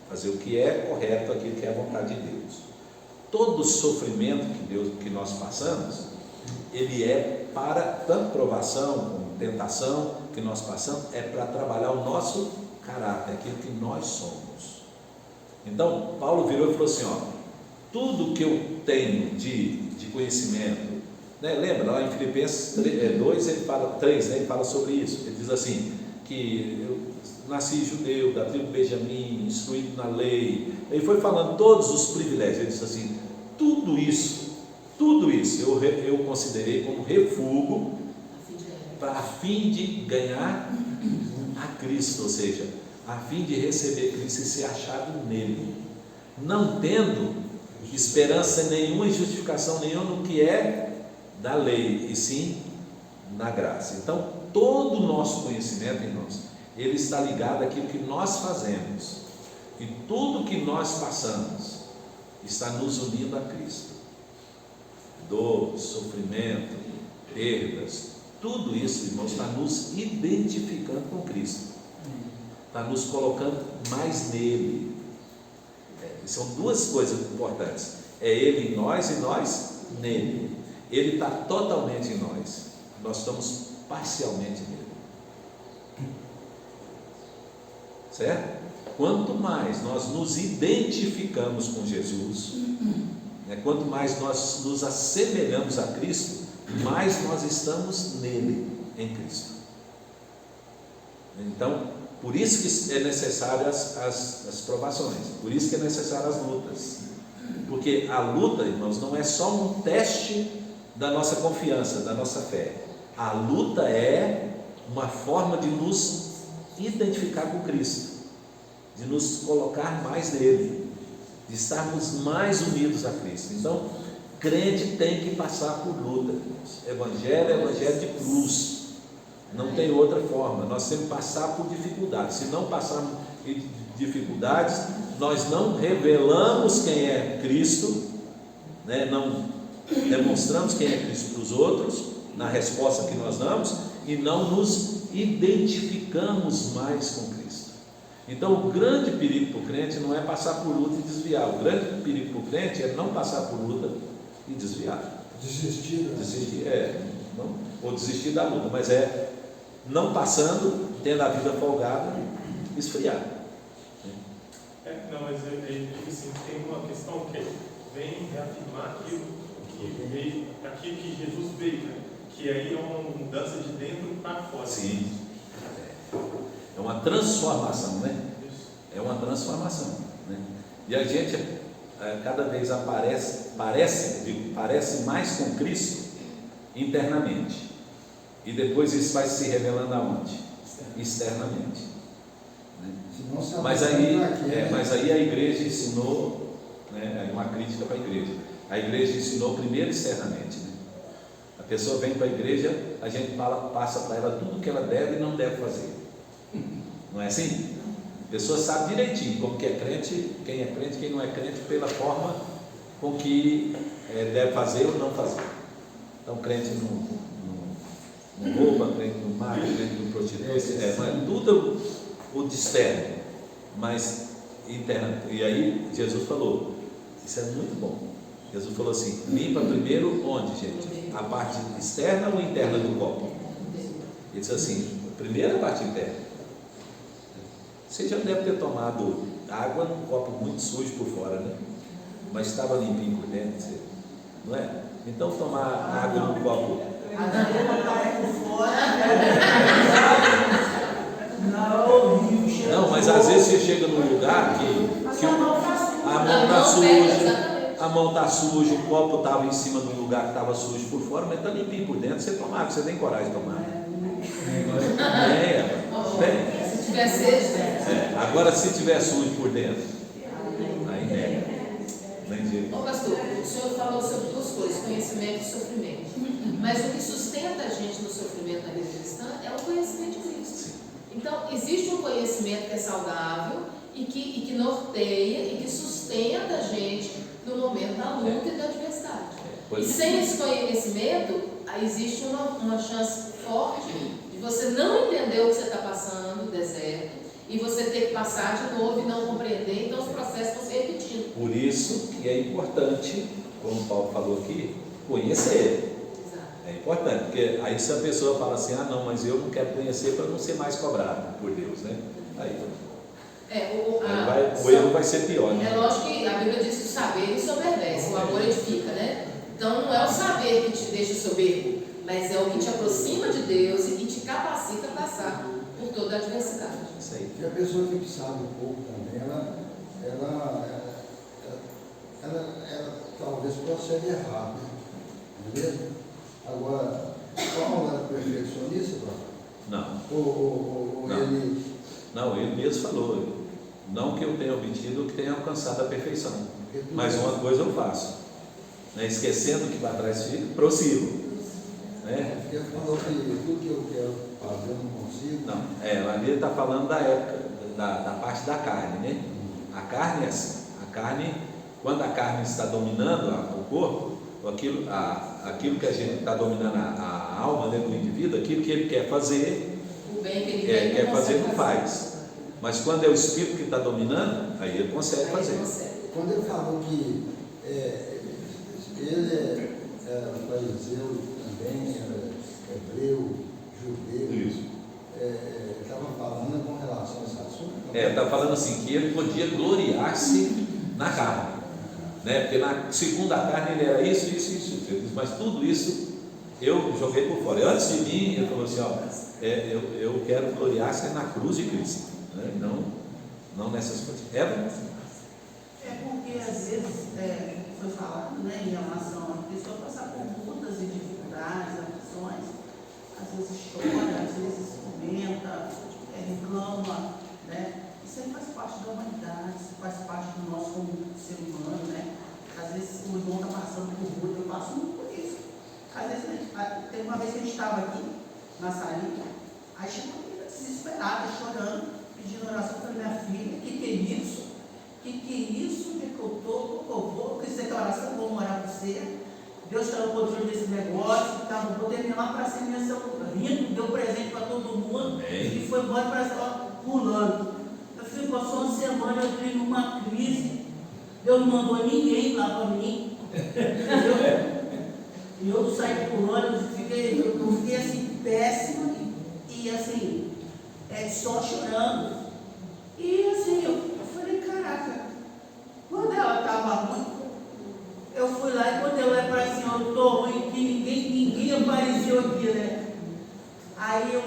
fazer o que é correto, aquilo que é a vontade de Deus. Todo sofrimento que nós passamos, ele é para, tanto provação como tentação que nós passamos, é para trabalhar o nosso caráter, aquilo que nós somos. Então, Paulo virou e falou assim, ó, tudo que eu tenho de conhecimento, né, lembra, lá em Filipenses 2, ele fala, 3, né, ele fala sobre isso, ele diz assim, que eu nasci judeu, da tribo de Benjamim, instruído na lei, ele foi falando todos os privilégios, ele disse assim, tudo isso eu considerei como refúgio a fim de ganhar a Cristo, ou seja, a fim de receber Cristo e ser achado nele, não tendo esperança nenhuma e justificação nenhuma no que é da lei, e sim na graça. Então, todo o nosso conhecimento, irmãos, ele está ligado àquilo que nós fazemos, e tudo que nós passamos está nos unindo a Cristo. Dor, sofrimento, perdas, tudo isso, irmãos, está nos identificando com Cristo, está nos colocando mais nele. São duas coisas importantes, é Ele em nós e nós nele. Ele está totalmente em nós estamos parcialmente nele, certo? Quanto mais nós nos identificamos com Jesus, né, quanto mais nós nos assemelhamos a Cristo, mais nós estamos nele, em Cristo. Então, por isso que é necessário as provações, por isso que é necessário as lutas, porque a luta, irmãos, não é só um teste da nossa confiança, da nossa fé. A luta é uma forma de nos identificar com Cristo, de nos colocar mais nele, de estarmos mais unidos a Cristo. Então, crente tem que passar por luta. Evangelho é evangelho de cruz, não tem outra forma. Nós temos que passar por dificuldades. Se não passarmos por dificuldades, nós não revelamos quem é Cristo, né? Não demonstramos quem é Cristo para os outros, na resposta que nós damos, e não nos identificamos mais com Cristo. Então, o grande perigo para o crente não é passar por luta e desviar. O grande perigo para o crente é não passar por luta e desviar. Desistir, ou desistir da luta, mas é não passando, tendo a vida folgada, esfriar. Não, mas assim, tem uma questão que vem reafirmar aquilo que Jesus veio, né? Que aí é uma mudança de dentro para fora. Sim. É uma transformação, né? É uma transformação, né? E a gente cada vez parece mais com Cristo internamente, e depois isso vai se revelando aonde? Externamente, né? Mas aí a igreja ensinou, né? Uma crítica para a igreja. A igreja ensinou primeiro externamente, né? A pessoa vem para a igreja, a gente passa para ela tudo o que ela deve e não deve fazer. Não é assim? A pessoa sabe direitinho como que é crente, quem é crente, quem não é crente, pela forma com que deve fazer ou não fazer. Então, crente não rouba, crente não mata, crente não prostitui, tudo o de externo, mas interno. E aí Jesus falou, isso é muito bom. Jesus falou assim, limpa primeiro onde, gente? A parte externa ou interna do copo? Ele disse assim, primeiro a parte interna. Você já deve ter tomado água num copo muito sujo por fora, né? Mas estava limpinho por dentro, não é? Então tomar água num copo A dela cai por fora. Não, mas às vezes você chega num lugar que a mão está suja, o copo estava em cima do lugar que estava sujo por fora, mas está limpinho por dentro, você tomar, você tem coragem de tomar. Se tiver sede, agora se tiver sujo por dentro, aí nega. Nem jeito. Ô pastor, o senhor falou sobre duas coisas, conhecimento e sofrimento. Mas o que sustenta a gente no sofrimento na vida cristã é o conhecimento de Cristo. Então, existe um conhecimento que é saudável e que norteia e que sustenta a gente no momento da luta e da adversidade. E sem esse conhecimento, aí existe uma chance forte de você não entender o que você está passando, o deserto, e você ter que passar de novo e não compreender, então os processos vão se repetindo. Por isso que é importante, como o Paulo falou aqui, conhecer. É importante, porque aí se a pessoa fala assim, não, mas eu não quero conhecer para não ser mais cobrado por Deus, né? O erro vai ser pior, né? É lógico que a Bíblia diz que o saber ensoberbece, o amor edifica, né? Então não é o saber que te deixa soberbo, mas é o que te aproxima de Deus e que te capacita a passar por toda a adversidade. Isso aí. E a pessoa que sabe um pouco também, ela talvez procede errado, não é mesmo? Agora, Paulo era perfeccionista, Não. Não. Ele mesmo falou, não que eu tenha obtido, que tenha alcançado a perfeição, mas uma coisa eu faço, né? Esquecendo que para trás fica, prossigo. Né? Porque falou que tudo que eu quero fazer eu não consigo. Não, ali ele está falando da época, da parte da carne, né? A carne é assim, a carne, quando a carne está dominando o corpo, aquilo que a gente está dominando a alma, né, do indivíduo, aquilo que ele quer fazer, o bem que ele quer fazer, não faz. Mas quando é o Espírito que está dominando, aí ele consegue fazer. Quando ele falou que ele era fariseu também, era hebreu, judeu, estava falando com relação a esse assunto? Estava falando assim, que ele podia gloriar-se na carne. Né? Porque na segunda carne ele era isso. Ele disse, mas tudo isso eu joguei por fora. E antes de mim, ele falou assim, eu quero gloriar-se na cruz de Cristo, né? Não nessas coisas. Porque às vezes foi falado, né, em relação a pessoa passar por lutas e dificuldades, aflições, às vezes chora, às vezes comenta, reclama, né? Isso aí faz parte da humanidade, isso faz parte do nosso como ser humano, né? Às vezes o irmão está passando por luta, eu passo muito por isso. Às vezes, tem uma vez que a gente estava aqui, na salinha, aí chegou uma menina desesperada, chorando, pedindo oração para minha filha, que é isso? Que é isso? Que eu vou, que você quer oração, vou orar por você. Deus está no controle desse negócio, vou terminar para ser minha rindo, deu presente para todo mundo, e foi embora para estar pulando. Eu fico só uma semana, eu entrei numa crise, Deus não mandou ninguém lá para mim, e eu saí pulando, eu fiquei assim, péssima, e assim, só chorando. E assim, eu falei, caraca, quando ela estava ruim, eu fui lá e quando eu olhei para assim, eu estou ruim, que ninguém apareceu aqui, né? Aí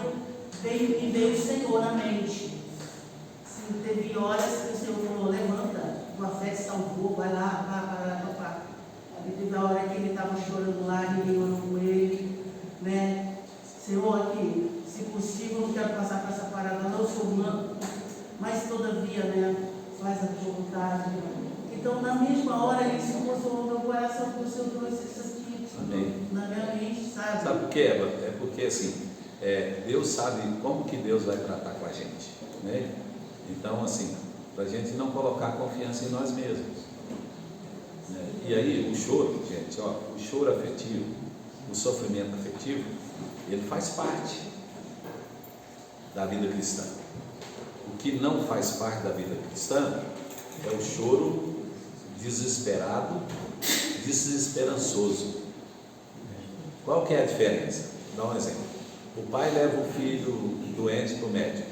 me veio o Senhor na mente. Assim, teve horas que o Senhor falou, levanta, tua fé te salvou, vai lá, papá. E teve a hora que ele estava chorando lá, ninguém orou com ele, né? Senhor, aqui, se possível, eu não quero passar por essa parada, não sou humano, mas todavia, né? Faz a tua vontade. Então, na mesma hora, isso consolou meu coração, porque o Senhor trouxe isso aqui na minha mente, sabe? Sabe por quê, Eva? É porque assim, Deus sabe como que Deus vai tratar com a gente, né? Então, assim, para a gente não colocar confiança em nós mesmos, né? E aí, o choro, gente, o choro afetivo, o sofrimento afetivo, ele faz parte da vida cristã. O que não faz parte da vida cristã é o choro desesperado, desesperançoso. Qual que é a diferença? Dá um exemplo. O pai leva o filho doente para o médico.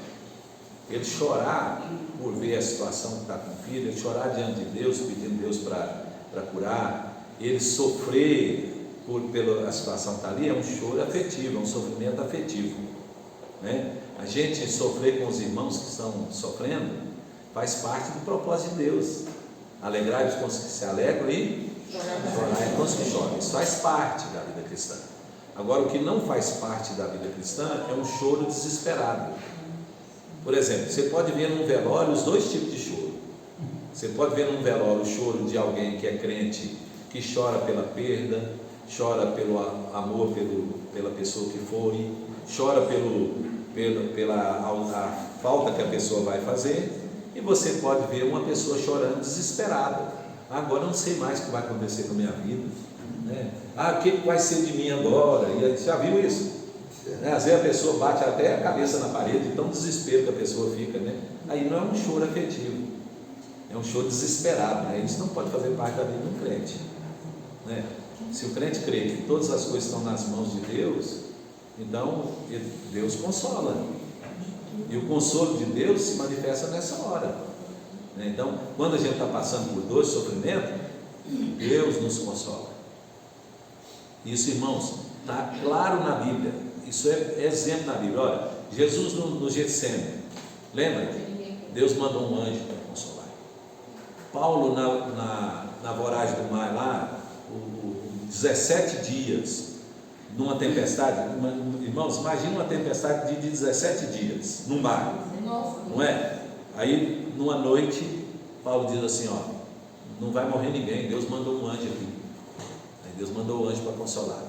Ele chorar por ver a situação que está com o filho, ele chorar diante de Deus, pedindo Deus para curar, ele sofrer pela situação está ali, é um choro afetivo, é um sofrimento afetivo, né? A gente sofrer com os irmãos que estão sofrendo faz parte do propósito de Deus. Alegrai-vos com os que se alegram e chorai com os que choram. Isso faz parte da vida cristã. Agora, o que não faz parte da vida cristã é um choro desesperado. Por exemplo, você pode ver num velório os dois tipos de choro. Você pode ver num velório o choro de alguém que é crente, que chora pela perda, chora pelo amor pela pessoa que foi, chora pela falta que a pessoa vai fazer, e você pode ver uma pessoa chorando desesperada. Agora eu não sei mais o que vai acontecer com a minha vida, né? O que vai ser de mim agora? E aí, já viu isso? Né? Às vezes a pessoa bate até a cabeça na parede, de tão desespero que a pessoa fica, né? Aí não é um choro afetivo, é um choro desesperado, né? Isso não pode fazer parte da vida de um crente, né? Se o crente crê que todas as coisas estão nas mãos de Deus, então Deus consola, e o consolo de Deus se manifesta nessa hora, né? Então, quando a gente está passando por dor e sofrimento, Deus nos consola. Isso, irmãos, está claro na Bíblia. Isso é exemplo na Bíblia. Olha, Jesus no Getsemane, lembra? Deus mandou um anjo para consolar. Paulo na voragem do mar lá, 17 dias numa tempestade. Irmãos, imagina uma tempestade de 17 dias num mar, não é? Aí numa noite Paulo diz assim, não vai morrer ninguém, Deus mandou um anjo aqui. Aí Deus mandou o anjo para consolar.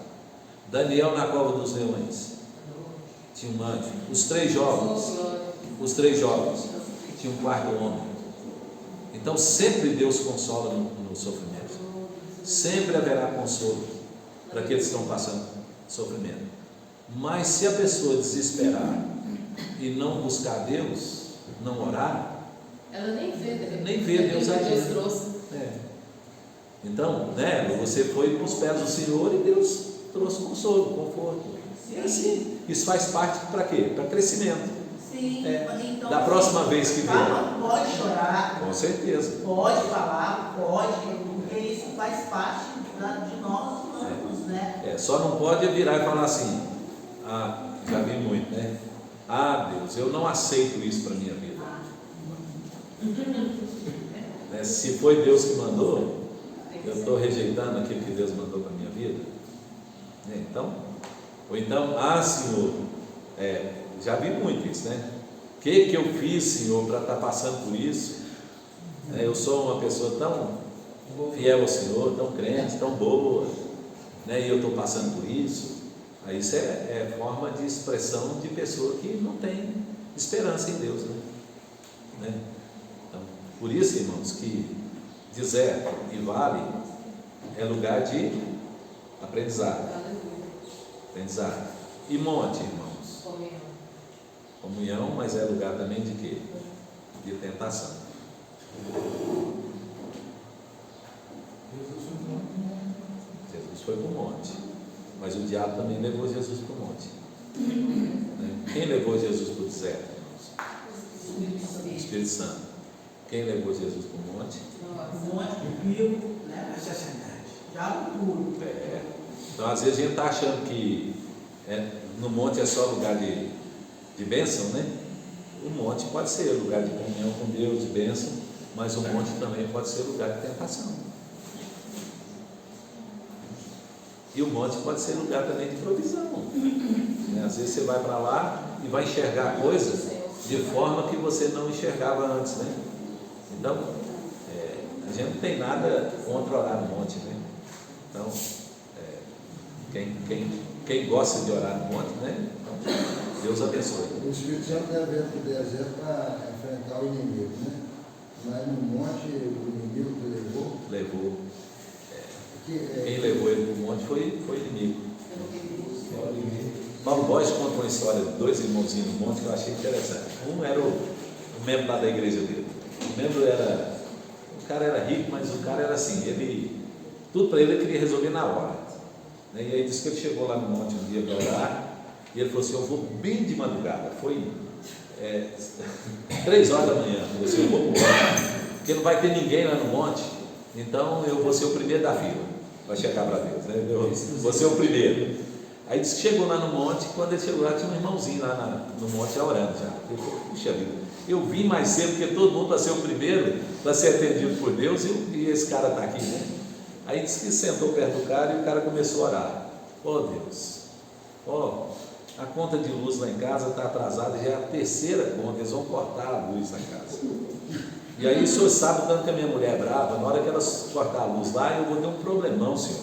Daniel na cova dos leões, tinha um anjo. Os três jovens tinha um quarto homem. Então sempre Deus consola no sofrimento. Sempre haverá consolo para aqueles que estão passando sofrimento. Mas se a pessoa desesperar e não buscar Deus, não orar, ela nem vê Deus agindo. Então, né, você foi para os pés do Senhor e Deus trouxe consolo, conforto. E assim, isso faz parte para quê? Para crescimento. Sim, então, da próxima vez que vier. Pode chorar. Com certeza. Pode falar, porque isso faz parte de nós humanos, né? Só não pode virar e falar assim, já vi muito, né? Deus, eu não aceito isso para a minha vida. Né? Se foi Deus que mandou, eu estou rejeitando aquilo que Deus mandou para a minha vida. Então, ou então, Senhor, já vi muito isso, né? O que eu fiz, Senhor, para estar passando por isso? Eu sou uma pessoa tão fiel ao Senhor, tão crente, tão boa, né? E eu estou passando por isso. Aí isso é forma de expressão de pessoa que não tem esperança em Deus, né? Então, por isso, irmãos, que deserto e vale é lugar de aprendizado. E monte, irmãos, comunhão, mas é lugar também de quê? De tentação. Jesus foi para o monte, mas o diabo também levou Jesus para o monte. Quem levou Jesus para o deserto, irmãos? O Espírito Santo. Quem levou Jesus para o monte? O monte bíblico, né? A sociedade. Já o puro. Então, às vezes a gente está achando que no monte é só lugar de bênção, né? O monte pode ser lugar de comunhão com Deus, de bênção, mas o monte também pode ser lugar de tentação. E o monte pode ser lugar também de provisão. Às vezes você vai para lá e vai enxergar coisas de forma que você não enxergava antes, né? Então, a gente não tem nada contra orar no monte, né? Então, quem gosta de orar no monte, né? Então, Deus abençoe. O Espírito Santo deve vir para o deserto para enfrentar o inimigo, né? Mas no monte o inimigo que levou. Quem levou ele para o monte foi o inimigo. Paulo Borges conta uma história de dois irmãozinhos no monte que eu achei interessante. Um era o membro lá da igreja dele. O cara era rico, mas o cara era assim, tudo para ele queria resolver na hora. E aí disse que ele chegou lá no monte um dia para orar, e ele falou assim, eu vou bem de madrugada, foi 3 horas da manhã, ele falou assim, eu vou embora, porque não vai ter ninguém lá no monte, então eu vou ser o primeiro da fila. vai chegar para Deus, né? Você é o primeiro. Aí disse que chegou lá no monte, quando ele chegou lá tinha um irmãozinho lá no monte já orando já. Ele falou, puxa vida, eu vim mais cedo porque todo mundo para ser o primeiro, para ser atendido por Deus, e esse cara está aqui, né? Aí disse que sentou perto do cara e o cara começou a orar. Deus, a conta de luz lá em casa está atrasada, já é a terceira conta, eles vão cortar a luz na casa. E aí o senhor sabe tanto que a minha mulher é brava, na hora que ela cortar a luz lá, eu vou ter um problemão, senhor.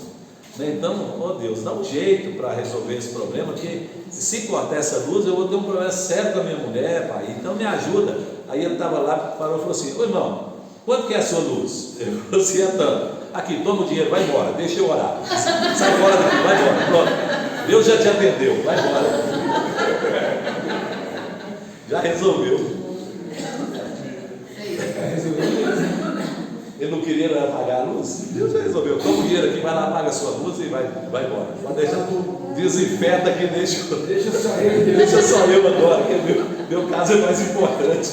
Então, Deus, dá um jeito para resolver esse problema, que se cortar essa luz, eu vou ter um problema sério com a minha mulher, pai, então me ajuda. Aí ele estava lá, parou e falou assim, ô irmão, quanto que é a sua luz? Ele falou assim, é tanto. Aqui, toma o dinheiro, vai embora, deixa eu orar. Sai fora daqui, vai embora, pronto. Deus já te atendeu, vai embora. Já resolveu. Ele não queria apagar a luz? Deus já resolveu. Toma o dinheiro aqui, vai lá, apaga a sua luz e vai embora. Pode deixar, desinfeta aqui, deixa só eu agora, que meu caso é mais importante.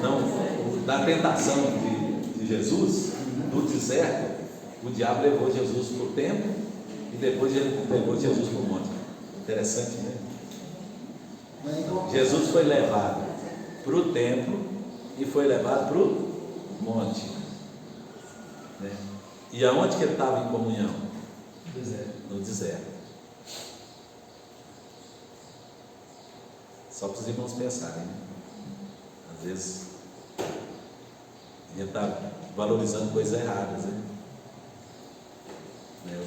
Não, na tentação de Jesus, no deserto, o diabo levou Jesus para o templo e depois ele levou Jesus para o monte. Interessante, né? Jesus foi levado para o templo e foi levado para o monte, né? E aonde que ele estava em comunhão? No deserto. Só para os irmãos pensarem, né? Às vezes a gente está valorizando coisas erradas, né?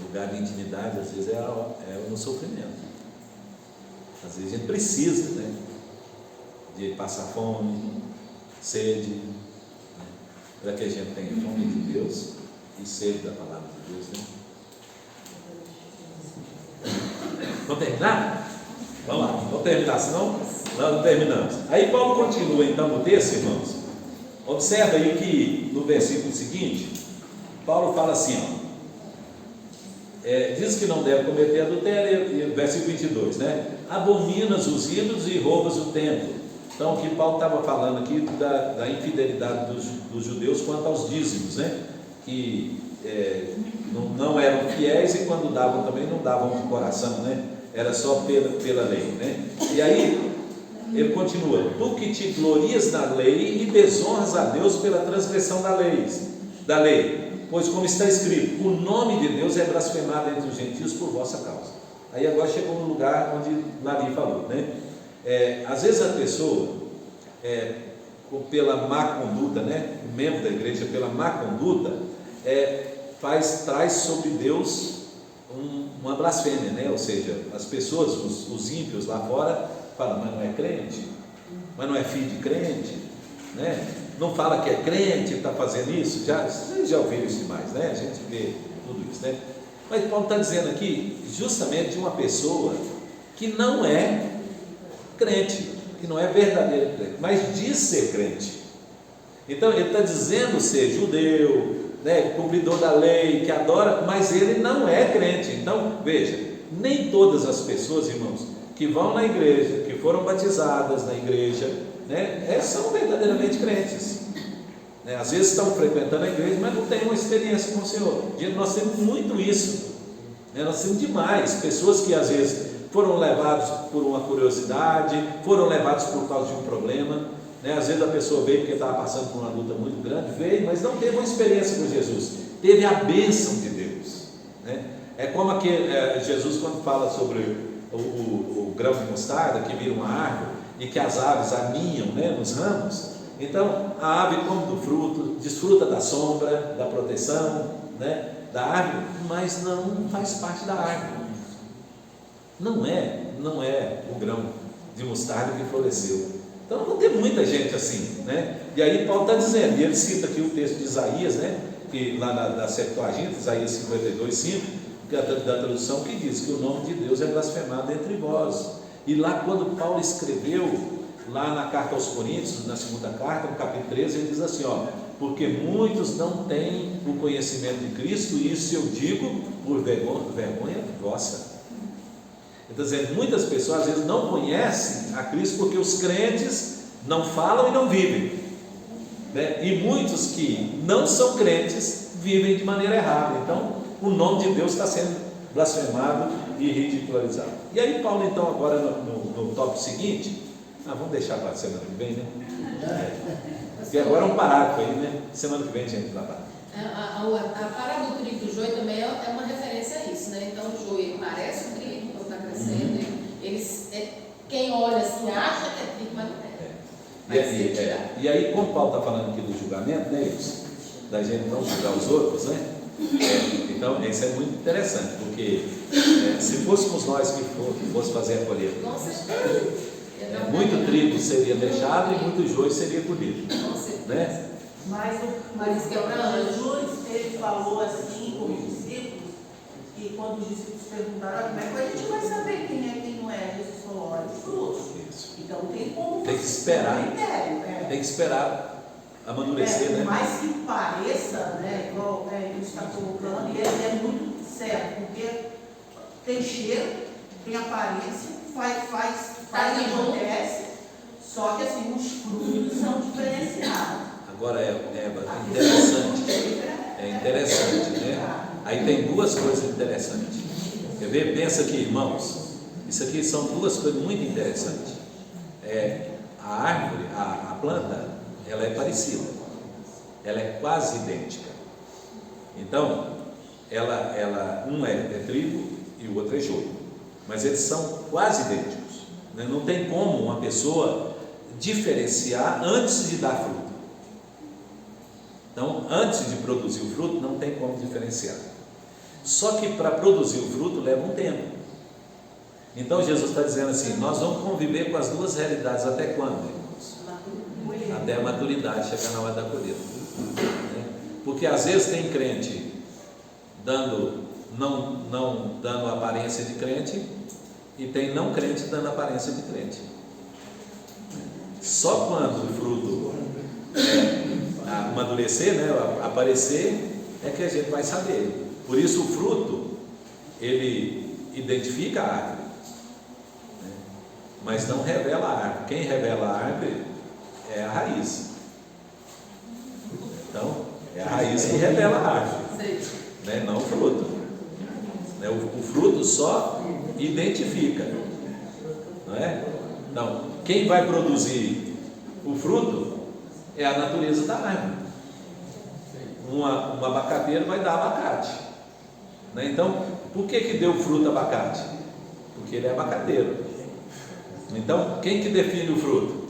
O lugar de intimidade às vezes é no sofrimento. Às vezes a gente precisa, né, de passar fome, sede, né, para que a gente tenha fome de Deus e sede da palavra de Deus, né? Vamos terminar? Vamos lá, vamos terminar, senão nós não terminamos. Aí Paulo continua então no texto, irmãos. Observa aí que no versículo seguinte, Paulo fala assim, diz que não deve cometer adultério, versículo 22, né? Abominas os ídolos e roubas o templo. Então, o que Paulo estava falando aqui da infidelidade dos judeus quanto aos dízimos, né? Que não eram fiéis e quando davam também não davam de coração, né? Era só pela lei, né? E aí ele continua: tu que te glorias na lei e desonras a Deus pela transgressão da lei, pois como está escrito, o nome de Deus é blasfemado entre os gentios por vossa causa. Aí agora chegou no lugar onde Maria falou, né? Às vezes a pessoa, pela má conduta, né? O membro da igreja, pela má conduta, traz sobre Deus uma blasfêmia, né? Ou seja, as pessoas, os ímpios lá fora, falam, mas não é crente, mas não é filho de crente, né? Não fala que é crente, está fazendo isso. Vocês já ouviram isso demais, né? A gente vê tudo isso, né? Mas Paulo está dizendo aqui justamente de uma pessoa que não é crente, que não é verdadeiro crente, mas diz ser crente. Então ele está dizendo ser judeu, né, cumpridor da lei, que adora, mas ele não é crente. Então veja, nem todas as pessoas, irmãos, que vão na igreja, que foram batizadas na igreja, né, são verdadeiramente crentes. Às vezes estão frequentando a igreja, mas não têm uma experiência com o Senhor. Nós temos muito isso, nós temos demais pessoas que às vezes foram levados por uma curiosidade, foram levados por causa de um problema, às vezes a pessoa veio porque estava passando por uma luta muito grande, veio, mas não teve uma experiência com Jesus, teve a bênção de Deus, É como Jesus quando fala sobre o grão de mostarda que vira uma árvore e que as aves aninham, nos ramos. Então a ave come do fruto, desfruta da sombra, da proteção, da árvore, mas não faz parte da árvore. Não é o grão de mostarda que floresceu. Então não tem muita gente assim, E aí Paulo está dizendo, e ele cita aqui o texto de Isaías, que lá na Septuaginta, Isaías 52:5, da tradução, que diz que o nome de Deus é blasfemado entre vós. E lá quando Paulo escreveu lá na carta aos Coríntios, na segunda carta, no capítulo 13, ele diz assim, porque muitos não têm o conhecimento de Cristo, e isso eu digo por vergonha vossa. Então, muitas pessoas às vezes não conhecem a Cristo porque os crentes não falam e não vivem. né? E muitos que não são crentes vivem de maneira errada. Então, o nome de Deus está sendo blasfemado e ridicularizado. E aí Paulo, então, agora no tópico seguinte, vamos deixar para a semana que vem, né? Porque agora é um parágrafo aí, né? Semana que vem a gente trabalha. A parábola do trigo e do joio também é uma referência a isso, né? Então o joio ele parece o trigo quando está crescendo, quem olha assim acha que é trigo, mas não é. E aí, como Paulo está falando aqui do julgamento, né, da gente não julgar os outros, né? Então, isso é muito interessante, porque se fôssemos nós que fosse fazer a colheita, com certeza, muito trigo seria deixado e muito joio seria colhido, né? Mas isso que é pra Jesus, ele falou assim com os discípulos, que quando os discípulos perguntaram, como é que a gente vai saber quem é quem não é? Jesus falou, olha os frutos. Então tem como. Tem que esperar. Tem que esperar amadurecer, né? Por mais que pareça, né, igual ele está colocando, e ele é muito certo, porque tem cheiro, tem aparência, faz acontece, só que assim, os frutos são diferenciados. Agora, Eva, é interessante, né? Aí tem duas coisas interessantes. Quer ver? Pensa aqui, irmãos, isso aqui são duas coisas muito interessantes. A árvore, a planta, ela é parecida, ela é quase idêntica. Então, um é trigo e o outro é joio, mas eles são quase idênticos, né? Não tem como uma pessoa diferenciar antes de dar fruto. Então, antes de produzir o fruto, não tem como diferenciar. Só que para produzir o fruto leva um tempo. Então Jesus está dizendo assim, nós vamos conviver com as duas realidades até quando, irmãos? Até a maturidade, chegar na hora da colheita. Porque às vezes tem crente não dando aparência de crente, e tem não crente dando aparência de crente. Só quando o fruto amadurecer, né, aparecer, é que a gente vai saber. Por isso o fruto, ele identifica a árvore, né, mas não revela a árvore. Quem revela a árvore é a raiz. Então, é a raiz que revela a árvore, né, não o fruto, né, o fruto só identifica, não é? Então, quem vai produzir o fruto é a natureza da árvore. Um abacateiro vai dar abacate, né? Então, por que deu fruto abacate? Porque ele é abacateiro. Então, quem que define o fruto?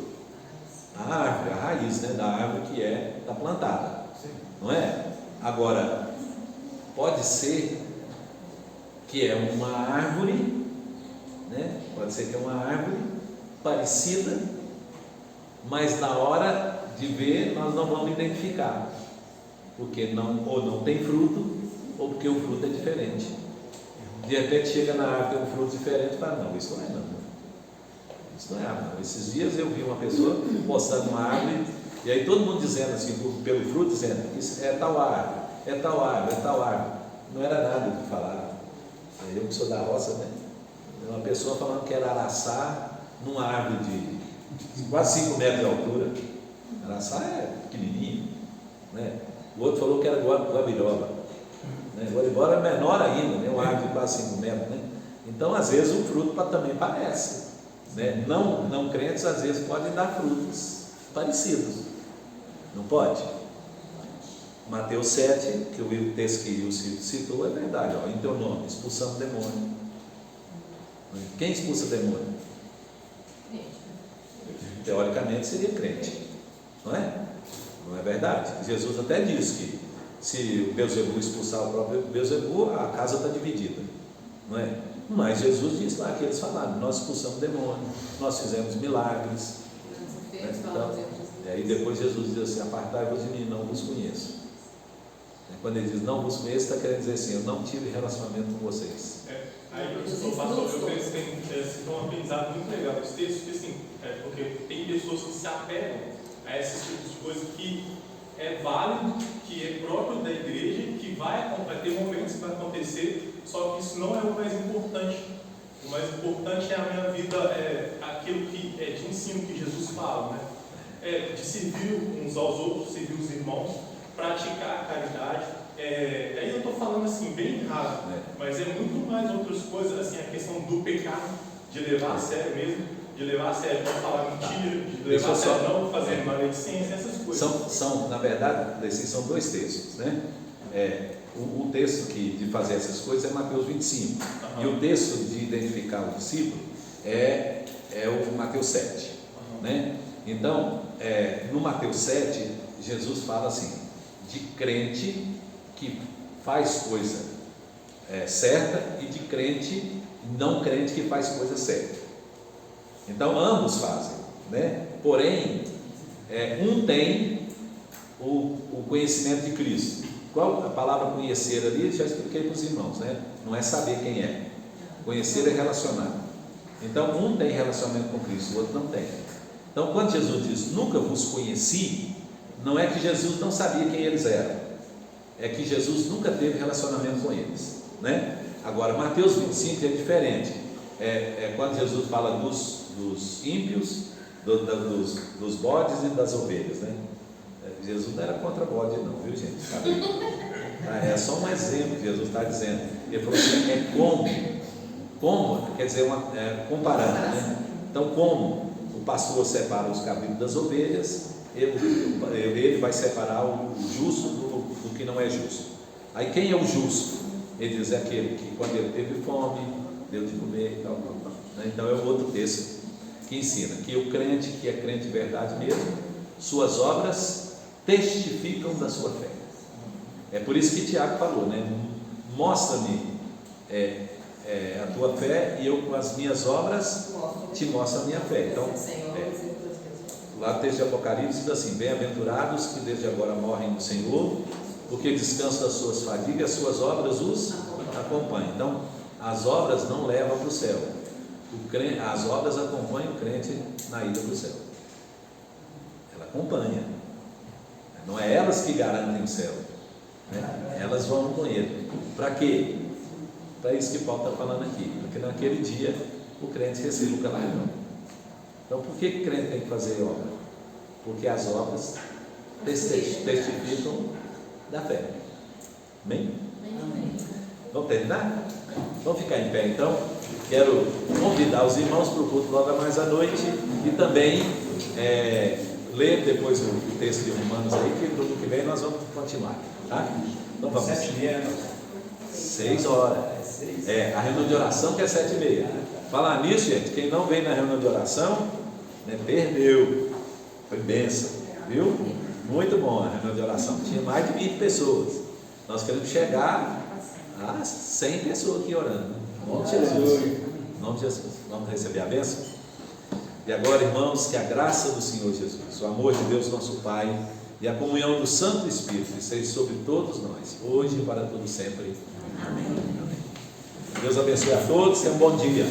A árvore, a raiz, né, da árvore que está plantada, não é? Agora, pode ser que é uma árvore, né? Pode ser que é uma árvore parecida, mas na hora de ver nós não vamos identificar, porque ou não tem fruto, ou porque o fruto é diferente. De repente chega na árvore, tem um fruto diferente e fala, não, isso não é não. Isso não é árvore. Esses dias eu vi uma pessoa postando uma árvore, e aí todo mundo dizendo assim, pelo fruto, dizendo, isso é tal árvore, é tal árvore, é tal árvore. Não era nada do que falaram. Eu que sou da roça, né? Uma pessoa falando que era araçá numa árvore de quase 5 metros de altura. Araçá é pequenininho, né? O outro falou que era guabiroba, né? Guabiroba é menor ainda, né? Uma árvore de quase 5 metros, né? Então, às vezes, o fruto também parece, né? Não crentes, às vezes, podem dar frutos parecidos. Não pode? Mateus 7, que o texto que o Ciro citou, é verdade, ó, em teu nome, expulsamos o demônio. Quem expulsa o demônio? Teoricamente seria crente, não é? Não é verdade? Jesus até disse que se o Beelzebul expulsar o próprio Beelzebul, a casa está dividida, não é? Mas Jesus disse lá que eles falaram, nós expulsamos o demônio, nós fizemos milagres, né? Então, e aí depois Jesus diz assim, apartai-vos de mim, não vos conheço. Quando ele diz não vos conheço, está querendo dizer assim, eu não tive relacionamento com vocês. Aí eu penso que tem um aprendizado muito legal nesse texto, que assim, porque tem pessoas que se apegam a esses tipos de coisa que é válido, que é próprio da igreja, que vai ter momentos que vai acontecer, só que isso não é o mais importante. O mais importante é a minha vida, aquilo que é de ensino que Jesus fala, né? de servir uns aos outros, servir os irmãos, praticar a caridade. Aí eu estou falando assim, bem raso, mas é muito mais outras coisas, assim, a questão do pecado, de levar a sério mesmo, de levar a sério não falar mentira, de levar a sério não fazer maledicência, essas coisas. Na verdade, esses são dois textos, né? O texto de fazer essas coisas é Mateus 25, e o texto de identificar o discípulo é o Mateus 7, né? Então, no Mateus 7, Jesus fala assim, de crente que faz coisa certa e de crente não crente que faz coisa certa. Então, ambos fazem, né? Porém, um tem o conhecimento de Cristo. Qual a palavra conhecer ali? Já expliquei para os irmãos, né? Não é saber quem é. Conhecer é relacionar. Então, um tem relacionamento com Cristo, o outro não tem. Então, quando Jesus diz, nunca vos conheci, não é que Jesus não sabia quem eles eram, é que Jesus nunca teve relacionamento com eles, né? Agora, Mateus 25 é diferente. Quando Jesus fala dos ímpios, dos bodes e das ovelhas, né? Jesus não era contra bode não, viu, gente? É só um exemplo que Jesus está dizendo. Ele falou assim, como, quer dizer, comparando, né? Então, como o pastor separa os cabritos das ovelhas, ele vai separar o justo do que não é justo. Aí quem é o justo? Ele diz, aquele que quando ele teve fome, deu de comer e tal. Então é o outro texto que ensina que o crente, que é crente de verdade mesmo, suas obras testificam da sua fé. É por isso que Tiago falou, né? Mostra-me a tua fé e eu com as minhas obras te mostro a minha fé. Então, lá no texto de Apocalipse diz assim, bem-aventurados que desde agora morrem no Senhor, porque descansam das suas fadigas, as suas obras os acompanham. Então, as obras não levam para o céu, as obras acompanham o crente na ida para o céu. Ela acompanha, não é elas que garantem o céu, né? Elas vão com ele. Para quê? Para isso que Paulo está falando aqui, porque naquele dia o crente recebe o galardão. Então, por que o crente tem que fazer obra? Porque as obras testificam da fé. Amém? Vamos terminar? Vamos ficar em pé então. Quero convidar os irmãos para o culto logo mais à noite e também ler depois o texto de Romanos aí, que no que vem nós vamos continuar, tá? Então vamos. 7h30. 6 horas. A reunião de oração que é 7h30. Falar nisso, gente, quem não veio na reunião de oração, né, perdeu. Foi bênção, viu? Muito bom a reunião de oração. Tinha mais de 20 pessoas. Nós queremos chegar a 100 pessoas aqui orando. Em nome de Jesus. Em nome de Jesus. Vamos receber a bênção? E agora, irmãos, que a graça do Senhor Jesus, o amor de Deus nosso Pai e a comunhão do Santo Espírito esteja sobre todos nós, hoje e para todo sempre. Amém. Deus abençoe a todos. Tenham um bom dia.